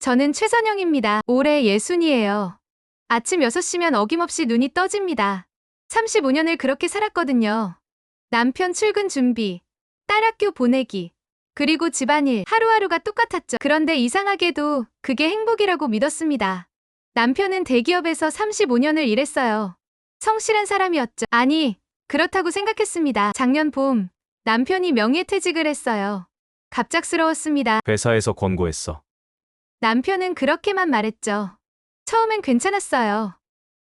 저는 최선영입니다. 올해 60이에요. 아침 6시면 어김없이 눈이 떠집니다. 35년을 그렇게 살았거든요. 남편 출근 준비, 딸 학교 보내기, 그리고 집안일 하루하루가 똑같았죠. 그런데 이상하게도 그게 행복이라고 믿었습니다. 남편은 대기업에서 35년을 일했어요. 성실한 사람이었죠. 아니, 그렇다고 생각했습니다. 작년 봄, 남편이 명예퇴직을 했어요. 갑작스러웠습니다. 회사에서 권고했어. 남편은 그렇게만 말했죠. 처음엔 괜찮았어요.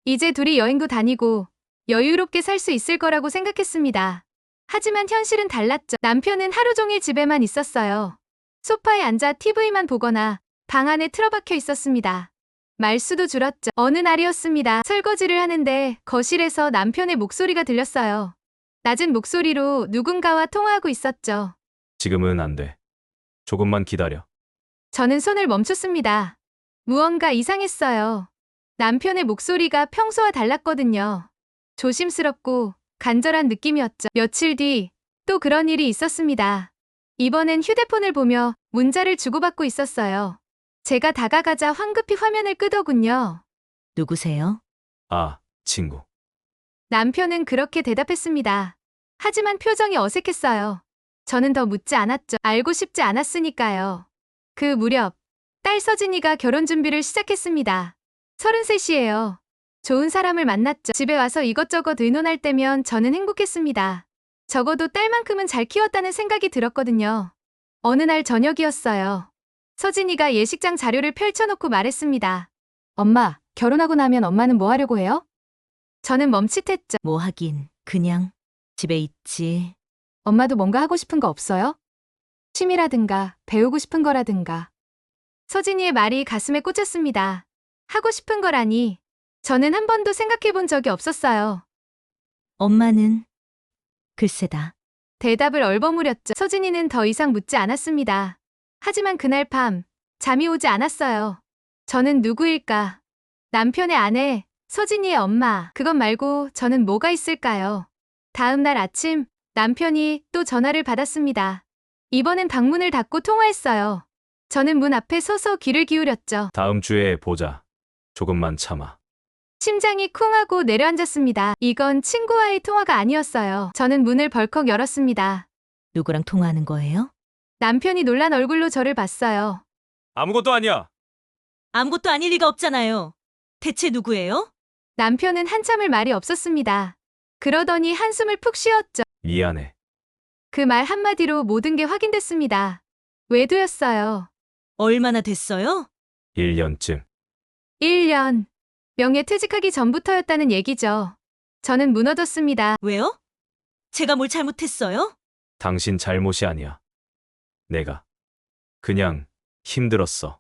이제 둘이 여행도 다니고 여유롭게 살 수 있을 거라고 생각했습니다. 하지만 현실은 달랐죠. 남편은 하루 종일 집에만 있었어요. 소파에 앉아 TV만 보거나 방 안에 틀어박혀 있었습니다. 말수도 줄었죠. 어느 날이었습니다. 설거지를 하는데 거실에서 남편의 목소리가 들렸어요. 낮은 목소리로 누군가와 통화하고 있었죠. 지금은 안 돼. 조금만 기다려. 저는 손을 멈췄습니다. 무언가 이상했어요. 남편의 목소리가 평소와 달랐거든요. 조심스럽고 간절한 느낌이었죠. 며칠 뒤 또 그런 일이 있었습니다. 이번엔 휴대폰을 보며 문자를 주고받고 있었어요. 제가 다가가자 황급히 화면을 끄더군요. 누구세요? 아, 친구. 남편은 그렇게 대답했습니다. 하지만 표정이 어색했어요. 저는 더 묻지 않았죠. 알고 싶지 않았으니까요. 그 무렵 딸 서진이가 결혼 준비를 시작했습니다. 33이에요. 좋은 사람을 만났죠. 집에 와서 이것저것 의논할 때면 저는 행복했습니다. 적어도 딸만큼은 잘 키웠다는 생각이 들었거든요. 어느 날 저녁이었어요. 서진이가 예식장 자료를 펼쳐놓고 말했습니다. 엄마, 결혼하고 나면 엄마는 뭐 하려고 해요? 저는 멈칫했죠. 뭐 하긴, 그냥 집에 있지. 엄마도 뭔가 하고 싶은 거 없어요? 취미라든가 배우고 싶은 거라든가. 서진이의 말이 가슴에 꽂혔습니다. 하고 싶은 거라니. 저는 한 번도 생각해 본 적이 없었어요. 엄마는? 글쎄다. 대답을 얼버무렸죠. 서진이는 더 이상 묻지 않았습니다. 하지만 그날 밤 잠이 오지 않았어요. 저는 누구일까? 남편의 아내, 서진이의 엄마. 그것 말고 저는 뭐가 있을까요? 다음 날 아침 남편이 또 전화를 받았습니다. 이번엔 방문을 닫고 통화했어요. 저는 문 앞에 서서 귀를 기울였죠. 다음 주에 보자. 조금만 참아. 심장이 쿵 하고 내려앉았습니다. 이건 친구와의 통화가 아니었어요. 저는 문을 벌컥 열었습니다. 누구랑 통화하는 거예요? 남편이 놀란 얼굴로 저를 봤어요. 아무것도 아니야. 아무것도 아닐 리가 없잖아요. 대체 누구예요? 남편은 한참을 말이 없었습니다. 그러더니 한숨을 푹 쉬었죠. 미안해. 그 말 한마디로 모든 게 확인됐습니다. 외도였어요. 얼마나 됐어요? 1년쯤. 1년. 명예퇴직하기 전부터였다는 얘기죠. 저는 무너졌습니다. 왜요? 제가 뭘 잘못했어요? 당신 잘못이 아니야. 내가. 그냥 힘들었어.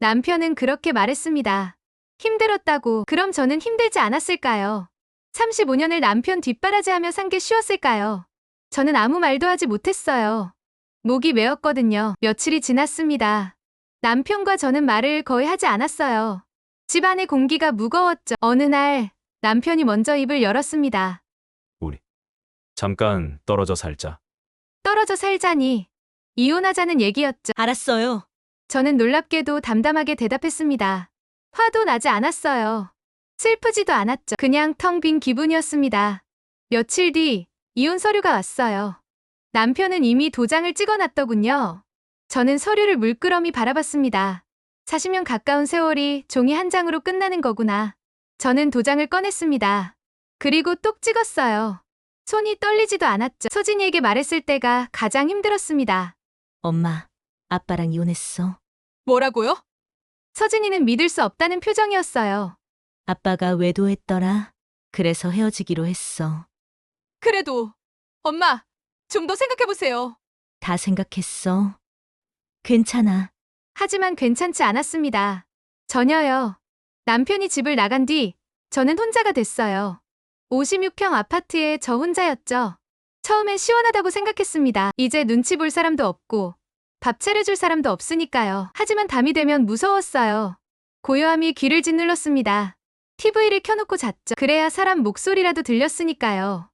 남편은 그렇게 말했습니다. 힘들었다고. 그럼 저는 힘들지 않았을까요? 35년을 남편 뒷바라지하며 산 게 쉬웠을까요? 저는 아무 말도 하지 못했어요. 목이 메었거든요. 며칠이 지났습니다. 남편과 저는 말을 거의 하지 않았어요. 집안의 공기가 무거웠죠. 어느 날 남편이 먼저 입을 열었습니다. 우리. 잠깐 떨어져 살자. 떨어져 살자니. 이혼하자는 얘기였죠. 알았어요. 저는 놀랍게도 담담하게 대답했습니다. 화도 나지 않았어요. 슬프지도 않았죠. 그냥 텅 빈 기분이었습니다. 며칠 뒤 이혼 서류가 왔어요. 남편은 이미 도장을 찍어놨더군요. 저는 서류를 물끄러미 바라봤습니다. 40년 가까운 세월이 종이 한 장으로 끝나는 거구나. 저는 도장을 꺼냈습니다. 그리고 똑 찍었어요. 손이 떨리지도 않았죠. 서진이에게 말했을 때가 가장 힘들었습니다. 엄마, 아빠랑 이혼했어. 뭐라고요? 서진이는 믿을 수 없다는 표정이었어요. 아빠가 외도했더라. 그래서 헤어지기로 했어. 그래도 엄마, 좀 더 생각해보세요. 다 생각했어. 괜찮아. 하지만 괜찮지 않았습니다. 전혀요. 남편이 집을 나간 뒤 저는 혼자가 됐어요. 56평 아파트에 저 혼자였죠. 처음엔 시원하다고 생각했습니다. 이제 눈치 볼 사람도 없고 밥 차려줄 사람도 없으니까요. 하지만 밤이 되면 무서웠어요. 고요함이 귀를 짓눌렀습니다. TV를 켜놓고 잤죠. 그래야 사람 목소리라도 들렸으니까요.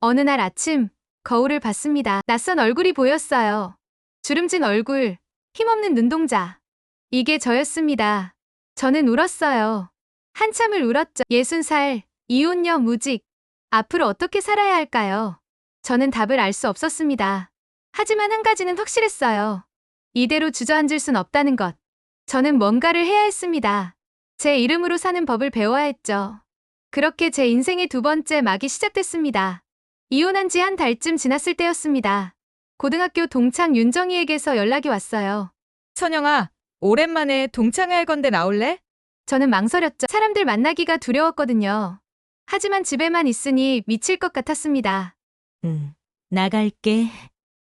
어느 날 아침 거울을 봤습니다. 낯선 얼굴이 보였어요. 주름진 얼굴, 힘없는 눈동자. 이게 저였습니다. 저는 울었어요. 한참을 울었죠. 60살, 이혼녀 무직. 앞으로 어떻게 살아야 할까요? 저는 답을 알 수 없었습니다. 하지만 한 가지는 확실했어요. 이대로 주저앉을 순 없다는 것. 저는 뭔가를 해야 했습니다. 제 이름으로 사는 법을 배워야 했죠. 그렇게 제 인생의 두 번째 막이 시작됐습니다. 이혼한 지 한 달쯤 지났을 때였습니다. 고등학교 동창 윤정희에게서 연락이 왔어요. 선영아, 오랜만에 동창회 할 건데 나올래? 저는 망설였죠. 사람들 만나기가 두려웠거든요. 하지만 집에만 있으니 미칠 것 같았습니다. 나갈게.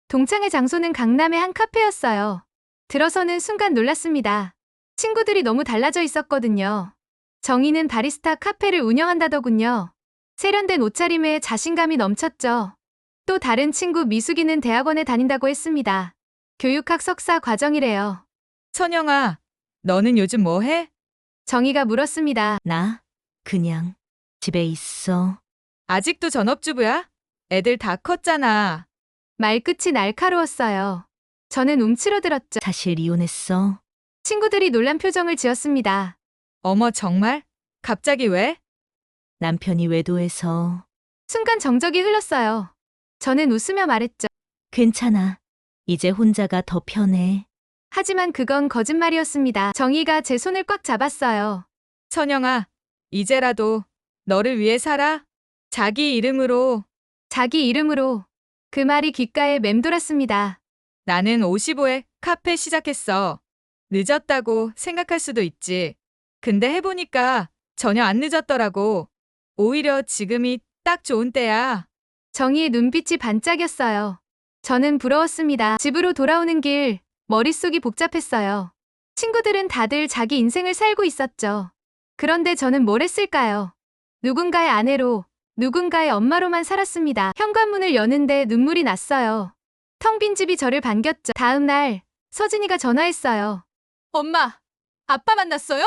동창회 장소는 강남의 한 카페였어요. 들어서는 순간 놀랐습니다. 친구들이 너무 달라져 있었거든요. 정희는 바리스타 카페를 운영한다더군요. 세련된 옷차림에 자신감이 넘쳤죠. 또 다른 친구 미숙이는 대학원에 다닌다고 했습니다. 교육학 석사 과정이래요. 선영아, 너는 요즘 뭐 해? 정희가 물었습니다. 나 그냥 집에 있어. 아직도 전업주부야? 애들 다 컸잖아. 말끝이 날카로웠어요. 저는 움츠러들었죠. 사실 이혼했어. 친구들이 놀란 표정을 지었습니다. 어머, 정말? 갑자기 왜? 남편이 외도해서. 순간 정적이 흘렀어요. 저는 웃으며 말했죠. 괜찮아. 이제 혼자가 더 편해. 하지만 그건 거짓말이었습니다. 정희가 제 손을 꽉 잡았어요. 선영아, 이제라도 너를 위해 살아. 자기 이름으로. 자기 이름으로. 그 말이 귓가에 맴돌았습니다. 나는 55에 카페 시작했어. 늦었다고 생각할 수도 있지. 근데 해보니까 전혀 안 늦었더라고. 오히려 지금이 딱 좋은 때야. 정희의 눈빛이 반짝였어요. 저는 부러웠습니다. 집으로 돌아오는 길, 머릿속이 복잡했어요. 친구들은 다들 자기 인생을 살고 있었죠. 그런데 저는 뭘 했을까요? 누군가의 아내로, 누군가의 엄마로만 살았습니다. 현관문을 여는데 눈물이 났어요. 텅 빈 집이 저를 반겼죠. 다음 날, 서진이가 전화했어요. 엄마, 아빠 만났어요?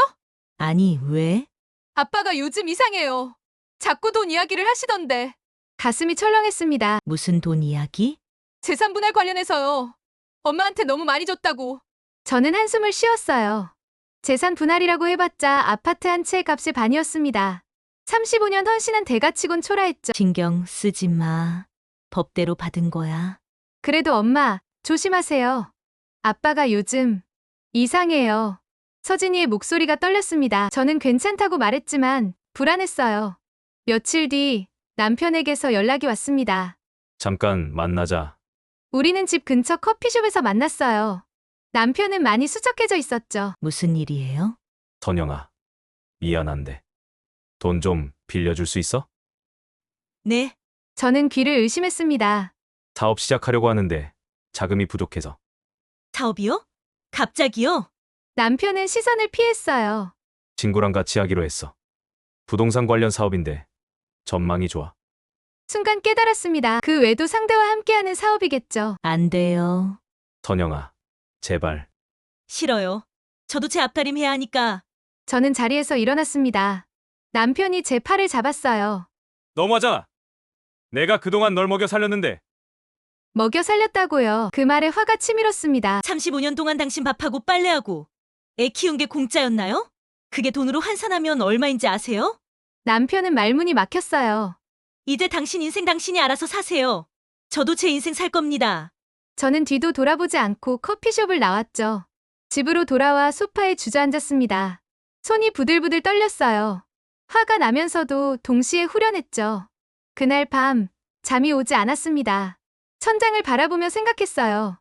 아니, 왜? 아빠가 요즘 이상해요. 자꾸 돈 이야기를 하시던데. 가슴이 철렁했습니다. 무슨 돈 이야기? 재산 분할 관련해서요. 엄마한테 너무 많이 줬다고. 저는 한숨을 쉬었어요. 재산 분할이라고 해봤자 아파트 한 채 값의 반이었습니다. 35년 헌신한 대가치곤 초라했죠. 신경 쓰지 마. 법대로 받은 거야. 그래도 엄마, 조심하세요. 아빠가 요즘 이상해요. 서진이의 목소리가 떨렸습니다. 저는 괜찮다고 말했지만 불안했어요. 며칠 뒤 남편에게서 연락이 왔습니다. 잠깐 만나자. 우리는 집 근처 커피숍에서 만났어요. 남편은 많이 수척해져 있었죠. 무슨 일이에요? 선영아, 미안한데 돈 좀 빌려줄 수 있어? 네. 저는 귀를 의심했습니다. 사업 시작하려고 하는데 자금이 부족해서. 사업이요? 갑자기요? 남편은 시선을 피했어요. 친구랑 같이 하기로 했어. 부동산 관련 사업인데 전망이 좋아. 순간 깨달았습니다. 그 외도 상대와 함께하는 사업이겠죠. 안 돼요. 선영아, 제발. 싫어요. 저도 제 앞가림 해야 하니까. 저는 자리에서 일어났습니다. 남편이 제 팔을 잡았어요. 너무하잖아. 내가 그동안 널 먹여 살렸는데. 먹여 살렸다고요. 그 말에 화가 치밀었습니다. 35년 동안 당신 밥하고 빨래하고 애 키운 게 공짜였나요? 그게 돈으로 환산하면 얼마인지 아세요? 남편은 말문이 막혔어요. 이제 당신 인생 당신이 알아서 사세요. 저도 제 인생 살 겁니다. 저는 뒤도 돌아보지 않고 커피숍을 나왔죠. 집으로 돌아와 소파에 주저앉았습니다. 손이 부들부들 떨렸어요. 화가 나면서도 동시에 후련했죠. 그날 밤 잠이 오지 않았습니다. 천장을 바라보며 생각했어요.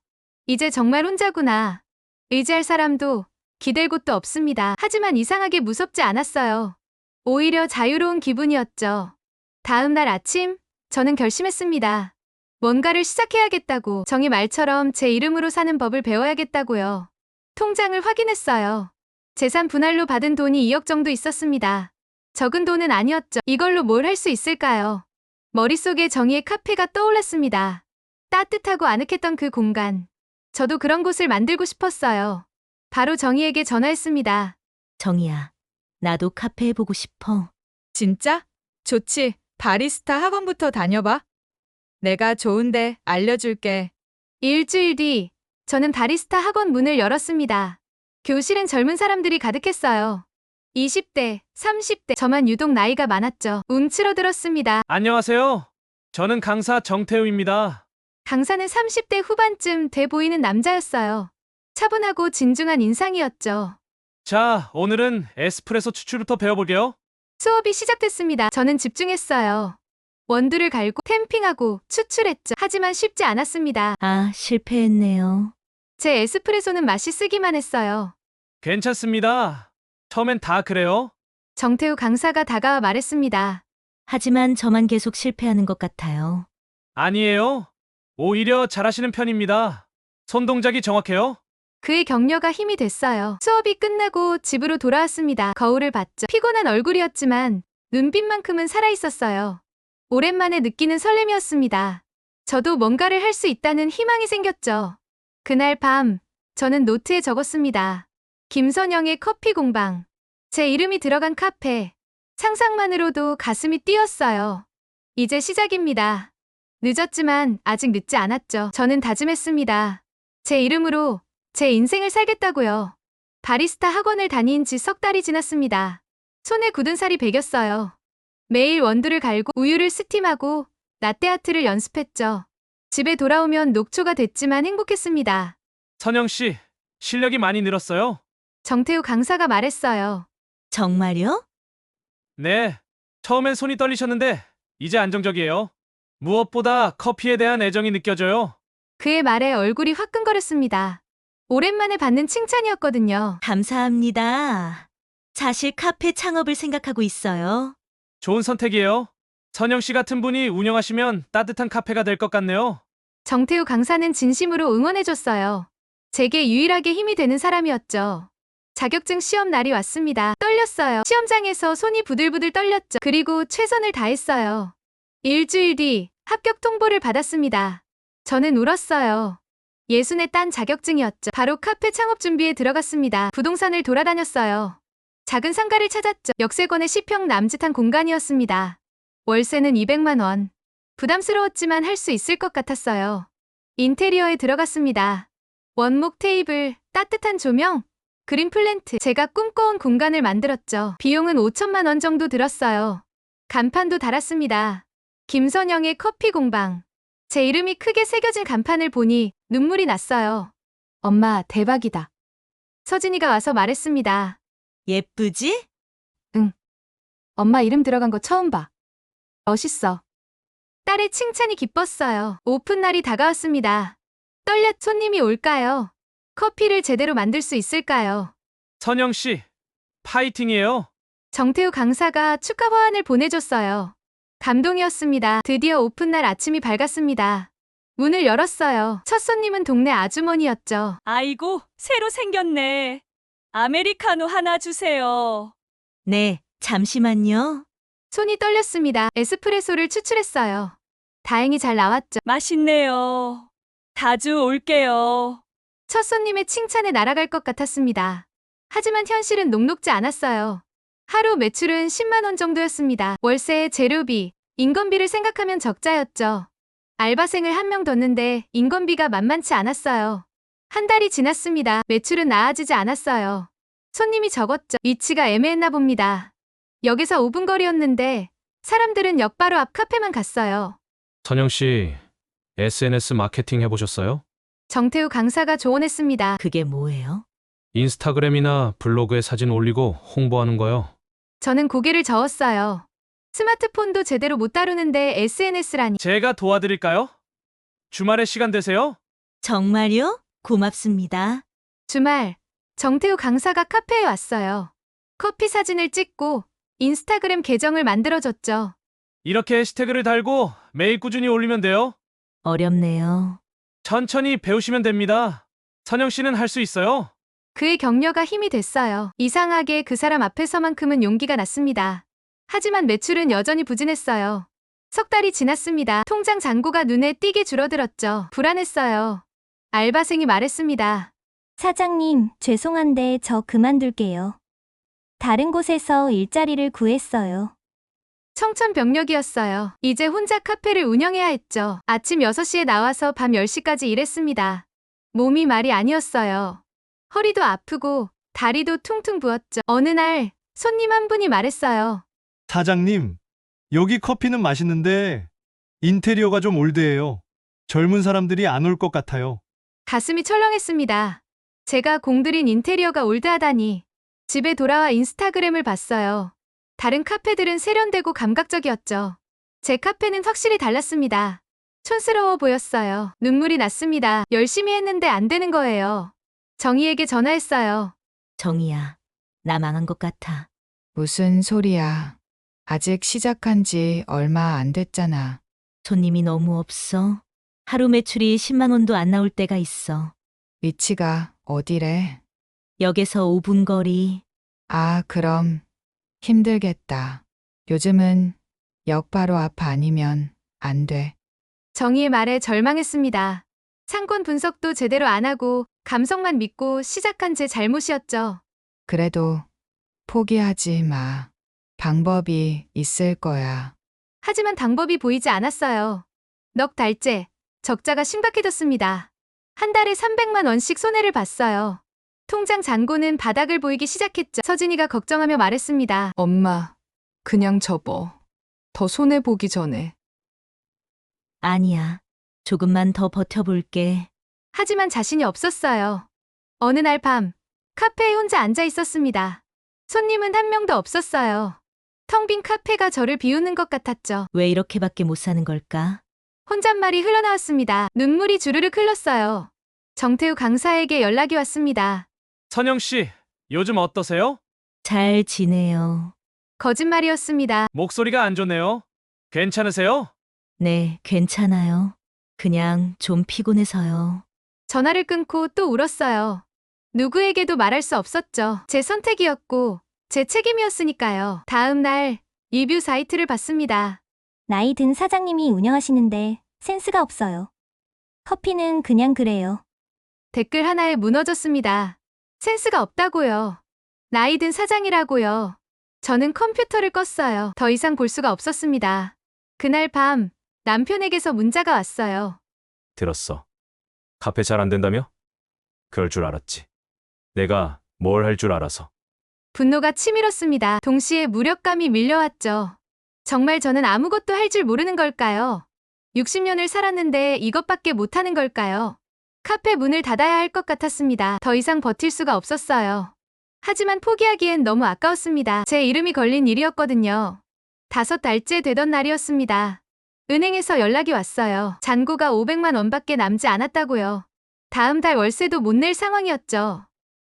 이제 정말 혼자구나. 의지할 사람도 기댈 곳도 없습니다. 하지만 이상하게 무섭지 않았어요. 오히려 자유로운 기분이었죠. 다음 날 아침, 저는 결심했습니다. 뭔가를 시작해야겠다고. 정희 말처럼 제 이름으로 사는 법을 배워야겠다고요. 통장을 확인했어요. 재산 분할로 받은 돈이 2억 정도 있었습니다. 적은 돈은 아니었죠. 이걸로 뭘 할 수 있을까요? 머릿속에 정희의 카페가 떠올랐습니다. 따뜻하고 아늑했던 그 공간. 저도 그런 곳을 만들고 싶었어요. 바로 정희에게 전화했습니다. 정희야, 나도 카페 해보고 싶어. 진짜? 좋지. 바리스타 학원부터 다녀봐. 내가 좋은데 알려줄게. 일주일 뒤, 저는 바리스타 학원 문을 열었습니다. 교실엔 젊은 사람들이 가득했어요. 20대, 30대, 저만 유독 나이가 많았죠. 움츠러들었습니다. 안녕하세요. 저는 강사 정태우입니다. 강사는 30대 후반쯤 돼 보이는 남자였어요. 차분하고 진중한 인상이었죠. 자, 오늘은 에스프레소 추출부터 배워볼게요. 수업이 시작됐습니다. 저는 집중했어요. 원두를 갈고 탬핑하고 추출했죠. 하지만 쉽지 않았습니다. 아, 실패했네요. 제 에스프레소는 맛이 쓰기만 했어요. 괜찮습니다. 처음엔 다 그래요. 정태우 강사가 다가와 말했습니다. 하지만 저만 계속 실패하는 것 같아요. 아니에요. 오히려 잘하시는 편입니다. 손 동작이 정확해요. 그의 격려가 힘이 됐어요. 수업이 끝나고 집으로 돌아왔습니다. 거울을 봤죠. 피곤한 얼굴이었지만 눈빛만큼은 살아있었어요. 오랜만에 느끼는 설렘이었습니다. 저도 뭔가를 할 수 있다는 희망이 생겼죠. 그날 밤, 저는 노트에 적었습니다. 김선영의 커피 공방. 제 이름이 들어간 카페. 상상만으로도 가슴이 뛰었어요. 이제 시작입니다. 늦었지만 아직 늦지 않았죠. 저는 다짐했습니다. 제 이름으로 제 인생을 살겠다고요. 바리스타 학원을 다닌 지 석 달이 지났습니다. 손에 굳은 살이 배겼어요. 매일 원두를 갈고 우유를 스팀하고 라떼아트를 연습했죠. 집에 돌아오면 녹초가 됐지만 행복했습니다. 선영 씨, 실력이 많이 늘었어요. 정태우 강사가 말했어요. 정말요? 네. 처음엔 손이 떨리셨는데 이제 안정적이에요. 무엇보다 커피에 대한 애정이 느껴져요. 그의 말에 얼굴이 화끈거렸습니다. 오랜만에 받는 칭찬이었거든요. 감사합니다. 사실 카페 창업을 생각하고 있어요. 좋은 선택이에요. 선영 씨 같은 분이 운영하시면 따뜻한 카페가 될 것 같네요. 정태우 강사는 진심으로 응원해줬어요. 제게 유일하게 힘이 되는 사람이었죠. 자격증 시험 날이 왔습니다. 떨렸어요. 시험장에서 손이 부들부들 떨렸죠. 그리고 최선을 다했어요. 일주일 뒤 합격 통보를 받았습니다. 저는 울었어요. 예순에 딴 자격증이었죠. 바로 카페 창업 준비에 들어갔습니다. 부동산을 돌아다녔어요. 작은 상가를 찾았죠. 역세권의 10평 남짓한 공간이었습니다. 월세는 200만 원. 부담스러웠지만 할 수 있을 것 같았어요. 인테리어에 들어갔습니다. 원목 테이블, 따뜻한 조명, 그린 플랜트. 제가 꿈꿔온 공간을 만들었죠. 비용은 5천만 원 정도 들었어요. 간판도 달았습니다. 김선영의 커피 공방. 제 이름이 크게 새겨진 간판을 보니 눈물이 났어요. 엄마, 대박이다. 서진이가 와서 말했습니다. 예쁘지? 엄마 이름 들어간 거 처음 봐. 멋있어. 딸의 칭찬이 기뻤어요. 오픈 날이 다가왔습니다. 떨려. 손님이 올까요? 커피를 제대로 만들 수 있을까요? 선영 씨, 파이팅이에요. 정태우 강사가 축하 화환을 보내줬어요. 감동이었습니다. 드디어 오픈날 아침이 밝았습니다. 문을 열었어요. 첫 손님은 동네 아주머니였죠. 아이고, 새로 생겼네. 아메리카노 하나 주세요. 네, 잠시만요. 손이 떨렸습니다. 에스프레소를 추출했어요. 다행히 잘 나왔죠. 맛있네요. 자주 올게요. 첫 손님의 칭찬에 날아갈 것 같았습니다. 하지만 현실은 녹록지 않았어요. 하루 매출은 10만 원 정도였습니다. 월세, 재료비, 인건비를 생각하면 적자였죠. 알바생을 한 명 뒀는데 인건비가 만만치 않았어요. 한 달이 지났습니다. 매출은 나아지지 않았어요. 손님이 적었죠. 위치가 애매했나 봅니다. 역에서 5분 거리였는데 사람들은 역 바로 앞 카페만 갔어요. 선영 씨, SNS 마케팅 해보셨어요? 정태우 강사가 조언했습니다. 그게 뭐예요? 인스타그램이나 블로그에 사진 올리고 홍보하는 거요. 저는 고개를 저었어요. 스마트폰도 제대로 못 다루는데 SNS라니. 제가 도와드릴까요? 주말에 시간 되세요? 정말요? 고맙습니다. 주말, 정태우 강사가 카페에 왔어요. 커피 사진을 찍고 인스타그램 계정을 만들어줬죠. 이렇게 해시태그를 달고 매일 꾸준히 올리면 돼요. 어렵네요. 천천히 배우시면 됩니다. 선영 씨는 할 수 있어요. 그의 격려가 힘이 됐어요. 이상하게 그 사람 앞에서만큼은 용기가 났습니다. 하지만 매출은 여전히 부진했어요. 석 달이 지났습니다. 통장 잔고가 눈에 띄게 줄어들었죠. 불안했어요. 알바생이 말했습니다. 사장님, 죄송한데 저 그만둘게요. 다른 곳에서 일자리를 구했어요. 청천벽력이었어요. 이제 혼자 카페를 운영해야 했죠. 아침 6시에 나와서 밤 10시까지 일했습니다. 몸이 말이 아니었어요. 허리도 아프고 다리도 퉁퉁 부었죠. 어느 날 손님 한 분이 말했어요. 사장님, 여기 커피는 맛있는데 인테리어가 좀 올드해요. 젊은 사람들이 안 올 것 같아요. 가슴이 철렁했습니다. 제가 공들인 인테리어가 올드하다니. 집에 돌아와 인스타그램을 봤어요. 다른 카페들은 세련되고 감각적이었죠. 제 카페는 확실히 달랐습니다. 촌스러워 보였어요. 눈물이 났습니다. 열심히 했는데 안 되는 거예요. 정희에게 전화했어요. 정이야, 나 망한 것 같아. 무슨 소리야. 아직 시작한 지 얼마 안 됐잖아. 손님이 너무 없어. 하루 매출이 10만 원도 안 나올 때가 있어. 위치가 어디래? 역에서 5분 거리. 아, 그럼 힘들겠다. 요즘은 역 바로 앞 아니면 안 돼. 정희의 말에 절망했습니다. 상권 분석도 제대로 안 하고 감성만 믿고 시작한 제 잘못이었죠. 그래도 포기하지 마. 방법이 있을 거야. 하지만 방법이 보이지 않았어요. 넉 달째 적자가 심각해졌습니다. 한 달에 300만 원씩 손해를 봤어요. 통장 잔고는 바닥을 보이기 시작했죠. 서진이가 걱정하며 말했습니다. 엄마, 그냥 접어. 더 손해보기 전에. 아니야. 조금만 더 버텨볼게. 하지만 자신이 없었어요. 어느 날 밤, 카페에 혼자 앉아 있었습니다. 손님은 한 명도 없었어요. 텅 빈 카페가 저를 비우는 것 같았죠. 왜 이렇게밖에 못 사는 걸까? 혼잣말이 흘러나왔습니다. 눈물이 주르륵 흘렀어요. 정태우 강사에게 연락이 왔습니다. 선영 씨, 요즘 어떠세요? 잘 지내요. 거짓말이었습니다. 목소리가 안 좋네요. 괜찮으세요? 네, 괜찮아요. 그냥 좀 피곤해서요. 전화를 끊고 또 울었어요. 누구에게도 말할 수 없었죠. 제 선택이었고 제 책임이었으니까요. 다음 날 리뷰 사이트를 봤습니다. 나이 든 사장님이 운영하시는데 센스가 없어요. 커피는 그냥 그래요. 댓글 하나에 무너졌습니다. 센스가 없다고요. 나이 든 사장이라고요. 저는 컴퓨터를 껐어요. 더 이상 볼 수가 없었습니다. 그날 밤 남편에게서 문자가 왔어요. 들었어. 카페 잘 안 된다며? 그럴 줄 알았지. 내가 뭘 할 줄 알아서. 분노가 치밀었습니다. 동시에 무력감이 밀려왔죠. 정말 저는 아무것도 할 줄 모르는 걸까요? 60년을 살았는데 이것밖에 못하는 걸까요? 카페 문을 닫아야 할 것 같았습니다. 더 이상 버틸 수가 없었어요. 하지만 포기하기엔 너무 아까웠습니다. 제 이름이 걸린 일이었거든요. 5달째 되던 날이었습니다. 은행에서 연락이 왔어요. 잔고가 500만 원밖에 남지 않았다고요. 다음 달 월세도 못 낼 상황이었죠.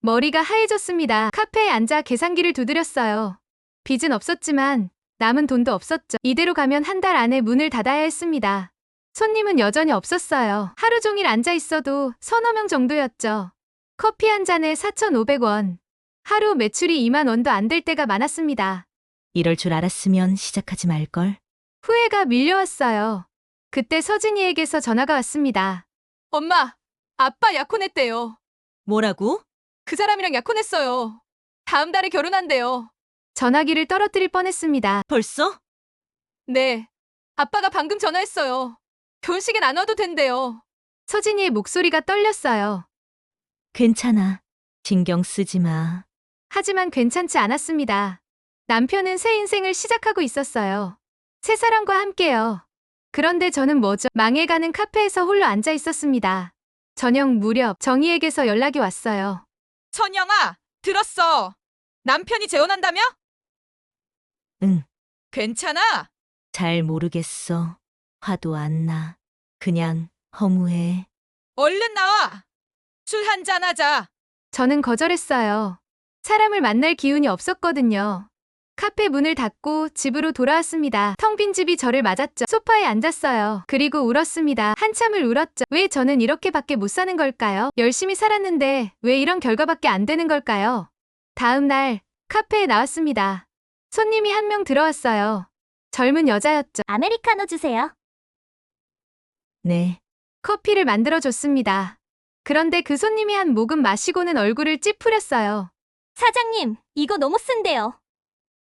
머리가 하얘졌습니다. 카페에 앉아 계산기를 두드렸어요. 빚은 없었지만 남은 돈도 없었죠. 이대로 가면 한 달 안에 문을 닫아야 했습니다. 손님은 여전히 없었어요. 하루 종일 앉아 있어도 서너 명 정도였죠. 커피 한 잔에 4,500원. 하루 매출이 2만 원도 안 될 때가 많았습니다. 이럴 줄 알았으면 시작하지 말걸. 후회가 밀려왔어요. 그때 서진이에게서 전화가 왔습니다. 엄마, 아빠 약혼했대요. 뭐라고? 그 사람이랑 약혼했어요. 다음 달에 결혼한대요. 전화기를 떨어뜨릴 뻔했습니다. 벌써? 네. 아빠가 방금 전화했어요. 결혼식엔 안 와도 된대요. 서진이의 목소리가 떨렸어요. 괜찮아. 신경 쓰지 마. 하지만 괜찮지 않았습니다. 남편은 새 인생을 시작하고 있었어요. 새 사람과 함께요. 그런데 저는 뭐죠? 망해가는 카페에서 홀로 앉아 있었습니다. 저녁 무렵 정희에게서 연락이 왔어요. 선영아, 들었어. 남편이 재혼한다며? 응, 괜찮아? 잘 모르겠어. 화도 안 나. 그냥 허무해. 얼른 나와. 술 한잔 하자. 저는 거절했어요. 사람을 만날 기운이 없었거든요. 카페 문을 닫고 집으로 돌아왔습니다. 텅 빈 집이 저를 맞았죠. 소파에 앉았어요. 그리고 울었습니다. 한참을 울었죠. 왜 저는 이렇게밖에 못 사는 걸까요? 열심히 살았는데 왜 이런 결과밖에 안 되는 걸까요? 다음 날 카페에 나왔습니다. 손님이 한 명 들어왔어요. 젊은 여자였죠. 아메리카노 주세요. 네, 커피를 만들어줬습니다. 그런데 그 손님이 한 모금 마시고는 얼굴을 찌푸렸어요. 사장님, 이거 너무 쓴데요.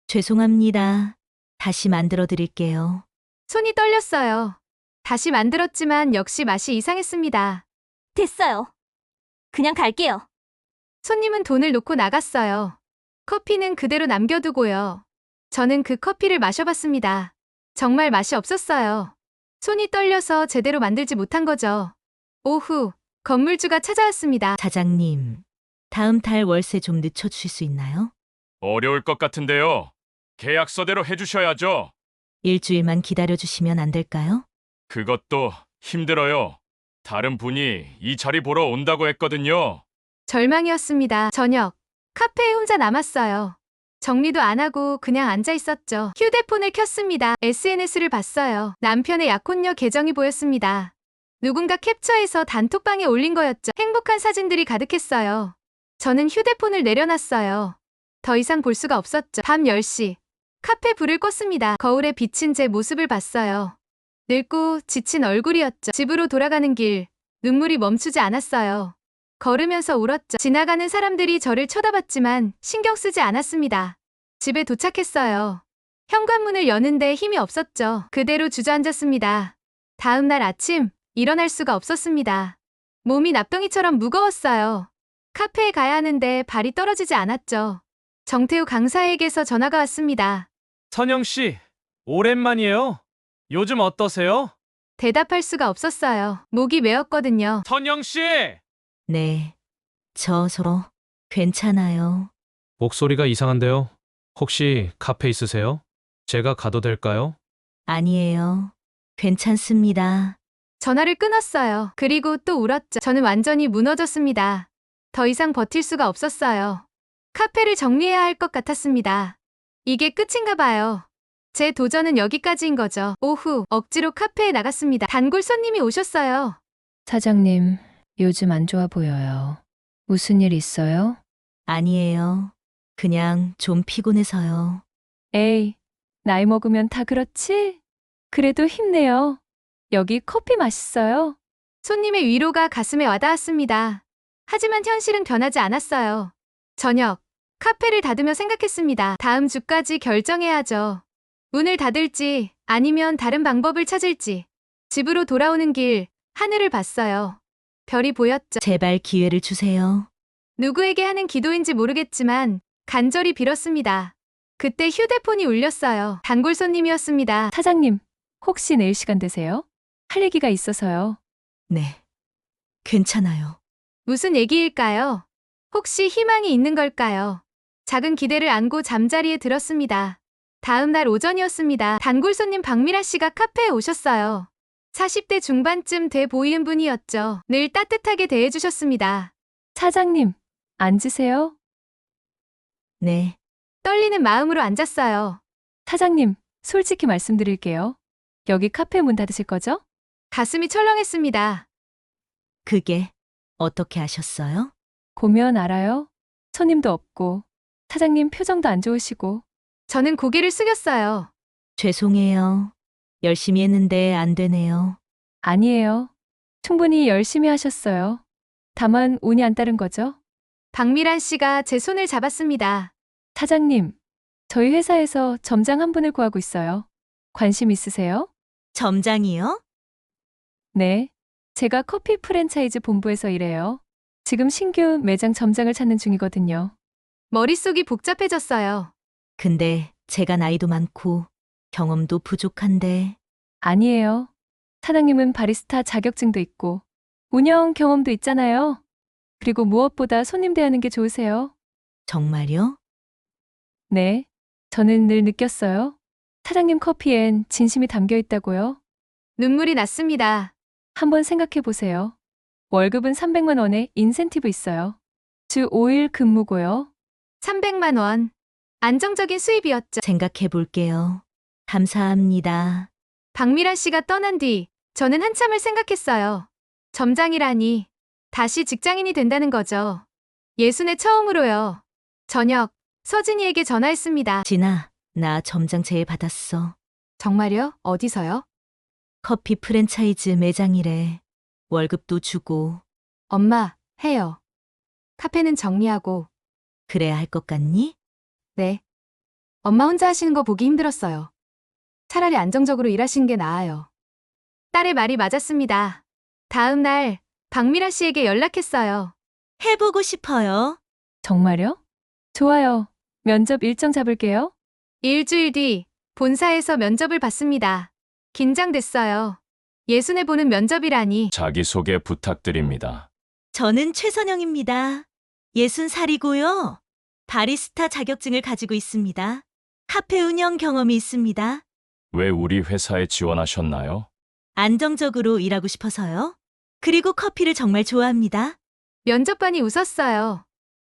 죄송합니다. 다시 만들어 드릴게요. 손이 떨렸어요. 다시 만들었지만 역시 맛이 이상했습니다. 됐어요. 그냥 갈게요. 손님은 돈을 놓고 나갔어요. 커피는 그대로 남겨두고요. 저는 그 커피를 마셔봤습니다. 정말 맛이 없었어요. 손이 떨려서 제대로 만들지 못한 거죠. 오후, 건물주가 찾아왔습니다. 사장님, 다음 달 월세 좀 늦춰주실 수 있나요? 어려울 것 같은데요. 계약서대로 해주셔야죠. 일주일만 기다려주시면 안 될까요? 그것도 힘들어요. 다른 분이 이 자리 보러 온다고 했거든요. 절망이었습니다. 저녁, 카페에 혼자 남았어요. 정리도 안 하고 그냥 앉아 있었죠. 휴대폰을 켰습니다. SNS를 봤어요. 남편의 약혼녀 계정이 보였습니다. 누군가 캡처해서 단톡방에 올린 거였죠. 행복한 사진들이 가득했어요. 저는 휴대폰을 내려놨어요. 더 이상 볼 수가 없었죠. 밤 10시. 카페 불을 껐습니다. 거울에 비친 제 모습을 봤어요. 늙고 지친 얼굴이었죠. 집으로 돌아가는 길, 눈물이 멈추지 않았어요. 걸으면서 울었죠. 지나가는 사람들이 저를 쳐다봤지만 신경 쓰지 않았습니다. 집에 도착했어요. 현관문을 여는데 힘이 없었죠. 그대로 주저앉았습니다. 다음 날 아침, 일어날 수가 없었습니다. 몸이 납덩이처럼 무거웠어요. 카페에 가야 하는데 발이 떨어지지 않았죠. 정태우 강사에게서 전화가 왔습니다. 선영 씨, 오랜만이에요. 요즘 어떠세요? 대답할 수가 없었어요. 목이 메었거든요. 선영 씨! 네, 저 서로 괜찮아요. 목소리가 이상한데요. 혹시 카페 있으세요? 제가 가도 될까요? 아니에요. 괜찮습니다. 전화를 끊었어요. 그리고 또 울었죠. 저는 완전히 무너졌습니다. 더 이상 버틸 수가 없었어요. 카페를 정리해야 할 것 같았습니다. 이게 끝인가 봐요. 제 도전은 여기까지인 거죠. 오후, 억지로 카페에 나갔습니다. 단골 손님이 오셨어요. 사장님, 요즘 안 좋아 보여요. 무슨 일 있어요? 아니에요. 그냥 좀 피곤해서요. 에이, 나이 먹으면 다 그렇지? 그래도 힘내요. 여기 커피 맛있어요. 손님의 위로가 가슴에 와닿았습니다. 하지만 현실은 변하지 않았어요. 저녁, 카페를 닫으며 생각했습니다. 다음 주까지 결정해야죠. 문을 닫을지 아니면 다른 방법을 찾을지. 집으로 돌아오는 길, 하늘을 봤어요. 별이 보였죠. 제발 기회를 주세요. 누구에게 하는 기도인지 모르겠지만 간절히 빌었습니다. 그때 휴대폰이 울렸어요. 단골 손님이었습니다. 사장님, 혹시 내일 시간 되세요? 할 얘기가 있어서요. 네, 괜찮아요. 무슨 얘기일까요? 혹시 희망이 있는 걸까요? 작은 기대를 안고 잠자리에 들었습니다. 다음 날 오전이었습니다. 단골 손님 박미라 씨가 카페에 오셨어요. 40대 중반쯤 돼 보이는 분이었죠. 늘 따뜻하게 대해주셨습니다. 사장님, 앉으세요. 네, 떨리는 마음으로 앉았어요. 사장님, 솔직히 말씀드릴게요. 여기 카페 문 닫으실 거죠? 가슴이 철렁했습니다. 그게 어떻게 아셨어요? 보면 알아요. 손님도 없고, 사장님 표정도 안 좋으시고. 저는 고개를 숙였어요. 죄송해요. 열심히 했는데 안 되네요. 아니에요. 충분히 열심히 하셨어요. 다만 운이 안 따른 거죠? 박미란 씨가 제 손을 잡았습니다. 사장님, 저희 회사에서 점장 한 분을 구하고 있어요. 관심 있으세요? 점장이요? 네. 제가 커피 프랜차이즈 본부에서 일해요. 지금 신규 매장 점장을 찾는 중이거든요. 머릿속이 복잡해졌어요. 근데 제가 나이도 많고 경험도 부족한데. 아니에요. 사장님은 바리스타 자격증도 있고 운영 경험도 있잖아요. 그리고 무엇보다 손님 대하는 게 좋으세요. 정말요? 네. 저는 늘 느꼈어요. 사장님 커피엔 진심이 담겨 있다고요. 눈물이 났습니다. 한번 생각해 보세요. 월급은 300만 원에 인센티브 있어요. 주 5일 근무고요. 300만 원. 안정적인 수입이었죠. 생각해 볼게요. 감사합니다. 박미란 씨가 떠난 뒤 저는 한참을 생각했어요. 점장이라니 다시 직장인이 된다는 거죠. 예순에 처음으로요. 저녁 서진이에게 전화했습니다. 진아, 나 점장 제의 받았어. 정말요? 어디서요? 커피 프랜차이즈 매장이래. 월급도 주고. 엄마, 해요. 카페는 정리하고. 그래야 할 것 같니? 네. 엄마 혼자 하시는 거 보기 힘들었어요. 차라리 안정적으로 일하시는 게 나아요. 딸의 말이 맞았습니다. 다음 날 박미라 씨에게 연락했어요. 해보고 싶어요. 정말요? 좋아요. 면접 일정 잡을게요. 일주일 뒤 본사에서 면접을 봤습니다. 긴장됐어요. 예순에 보는 면접이라니. 자기소개 부탁드립니다. 저는 최선영입니다. 60살이고요. 바리스타 자격증을 가지고 있습니다. 카페 운영 경험이 있습니다. 왜 우리 회사에 지원하셨나요? 안정적으로 일하고 싶어서요. 그리고 커피를 정말 좋아합니다. 면접관이 웃었어요.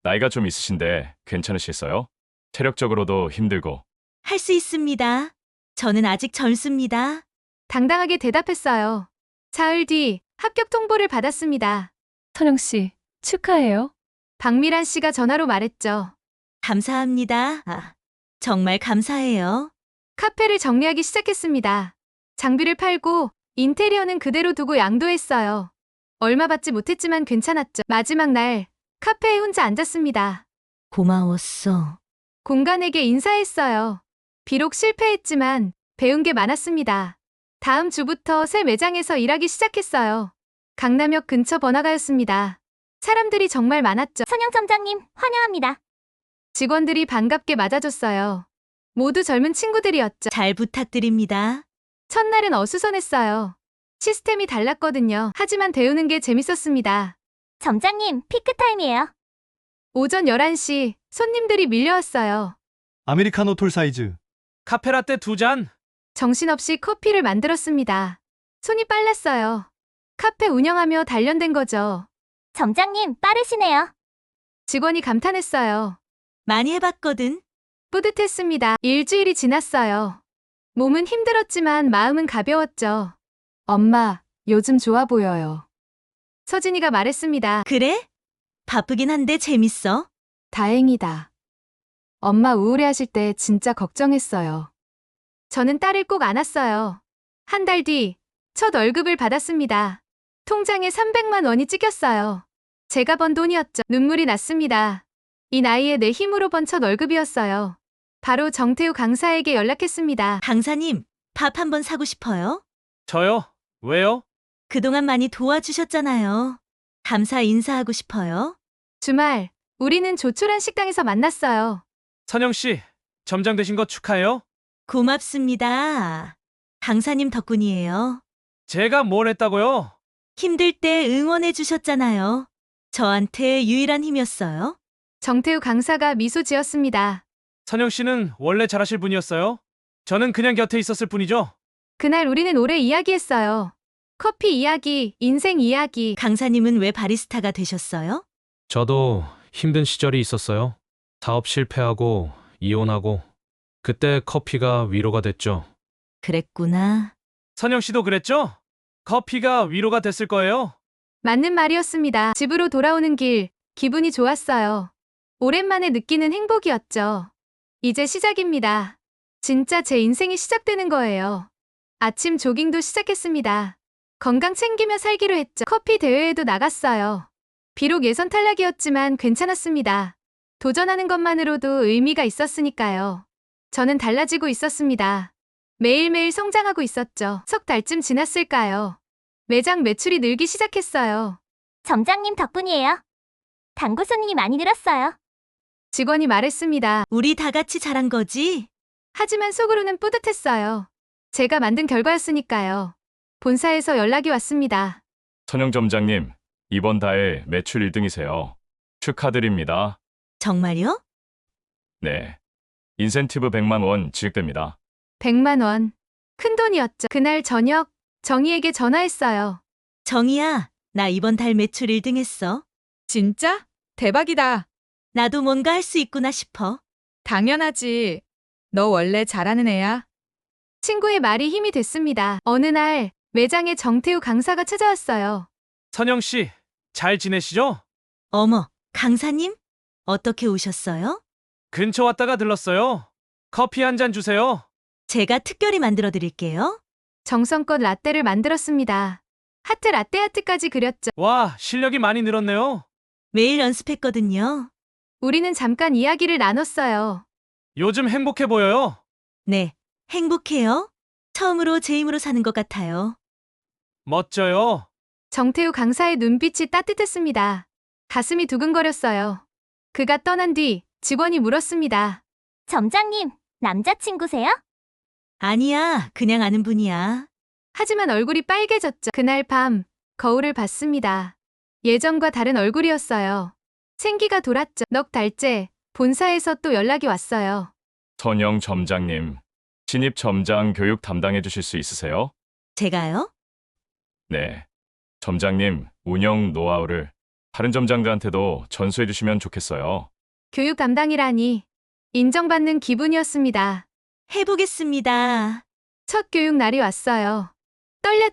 나이가 좀 있으신데 괜찮으시겠어요? 체력적으로도 힘들고. 할 수 있습니다. 저는 아직 젊습니다. 당당하게 대답했어요. 사흘 뒤 합격 통보를 받았습니다. 선영 씨, 축하해요. 박미란 씨가 전화로 말했죠. 감사합니다. 정말 감사해요. 카페를 정리하기 시작했습니다. 장비를 팔고 인테리어는 그대로 두고 양도했어요. 얼마 받지 못했지만 괜찮았죠. 마지막 날 카페에 혼자 앉았습니다. 고마웠어. 공간에게 인사했어요. 비록 실패했지만 배운 게 많았습니다. 다음 주부터 새 매장에서 일하기 시작했어요. 강남역 근처 번화가였습니다. 사람들이 정말 많았죠. 선영 점장님, 환영합니다. 직원들이 반갑게 맞아줬어요. 모두 젊은 친구들이었죠. 잘 부탁드립니다. 첫날은 어수선했어요. 시스템이 달랐거든요. 하지만 배우는 게 재밌었습니다. 점장님, 피크타임이에요. 오전 11시 손님들이 밀려왔어요. 아메리카노 톨 사이즈. 카페라떼 2잔. 정신없이 커피를 만들었습니다. 손이 빨랐어요. 카페 운영하며 단련된 거죠. 점장님, 빠르시네요. 직원이 감탄했어요. 많이 해봤거든. 뿌듯했습니다. 일주일이 지났어요. 몸은 힘들었지만 마음은 가벼웠죠. 엄마, 요즘 좋아 보여요. 서진이가 말했습니다. 그래? 바쁘긴 한데 재밌어. 다행이다. 엄마 우울해하실 때 진짜 걱정했어요. 저는 딸을 꼭 안았어요. 한 달 뒤 첫 월급을 받았습니다. 통장에 300만 원이 찍혔어요. 제가 번 돈이었죠. 눈물이 났습니다. 이 나이에 내 힘으로 번 첫 월급이었어요. 바로 정태우 강사에게 연락했습니다. 강사님, 밥 한번 사고 싶어요? 저요? 왜요? 그동안 많이 도와주셨잖아요. 감사 인사하고 싶어요. 주말, 우리는 조촐한 식당에서 만났어요. 선영 씨, 점장 되신 거 축하해요. 고맙습니다. 강사님 덕분이에요. 제가 뭘 했다고요? 힘들 때 응원해 주셨잖아요. 저한테 유일한 힘이었어요. 정태우 강사가 미소 지었습니다. 선영 씨는 원래 잘하실 분이었어요? 저는 그냥 곁에 있었을 뿐이죠. 그날 우리는 오래 이야기했어요. 커피 이야기, 인생 이야기. 강사님은 왜 바리스타가 되셨어요? 저도 힘든 시절이 있었어요. 사업 실패하고 이혼하고 그때 커피가 위로가 됐죠. 그랬구나. 선영 씨도 그랬죠? 커피가 위로가 됐을 거예요. 맞는 말이었습니다. 집으로 돌아오는 길, 기분이 좋았어요. 오랜만에 느끼는 행복이었죠. 이제 시작입니다. 진짜 제 인생이 시작되는 거예요. 아침 조깅도 시작했습니다. 건강 챙기며 살기로 했죠. 커피 대회에도 나갔어요. 비록 예선 탈락이었지만 괜찮았습니다. 도전하는 것만으로도 의미가 있었으니까요. 저는 달라지고 있었습니다. 매일매일 성장하고 있었죠. 석 달쯤 지났을까요? 매장 매출이 늘기 시작했어요. 점장님 덕분이에요. 단골 손님이 많이 늘었어요. 직원이 말했습니다. 우리 다 같이 잘한 거지? 하지만 속으로는 뿌듯했어요. 제가 만든 결과였으니까요. 본사에서 연락이 왔습니다. 선영 점장님, 이번 달에 매출 1등이세요. 축하드립니다. 정말요? 네. 인센티브 100만 원 지급됩니다. 100만 원. 큰 돈이었죠. 그날 저녁 정희에게 전화했어요. 정희야, 나 이번 달 매출 1등 했어. 진짜? 대박이다. 나도 뭔가 할 수 있구나 싶어. 당연하지. 너 원래 잘하는 애야. 친구의 말이 힘이 됐습니다. 어느 날 매장에 정태우 강사가 찾아왔어요. 선영 씨, 잘 지내시죠? 어머, 강사님? 어떻게 오셨어요? 근처 왔다가 들렀어요. 커피 한 잔 주세요. 제가 특별히 만들어 드릴게요. 정성껏 라떼를 만들었습니다. 하트 라떼 하트까지 그렸죠. 와, 실력이 많이 늘었네요. 매일 연습했거든요. 우리는 잠깐 이야기를 나눴어요. 요즘 행복해 보여요. 네, 행복해요. 처음으로 제 힘으로 사는 것 같아요. 멋져요. 정태우 강사의 눈빛이 따뜻했습니다. 가슴이 두근거렸어요. 그가 떠난 뒤 직원이 물었습니다. 점장님, 남자친구세요? 아니야, 그냥 아는 분이야. 하지만 얼굴이 빨개졌죠. 그날 밤 거울을 봤습니다. 예전과 다른 얼굴이었어요. 생기가 돌았죠. 넉 달째 본사에서 또 연락이 왔어요. 선영 점장님, 신입 점장 교육 담당해 주실 수 있으세요? 제가요? 네. 점장님, 운영 노하우를 다른 점장들한테도 전수해 주시면 좋겠어요. 교육 담당이라니 인정받는 기분이었습니다. 해보겠습니다. 첫 교육 날이 왔어요.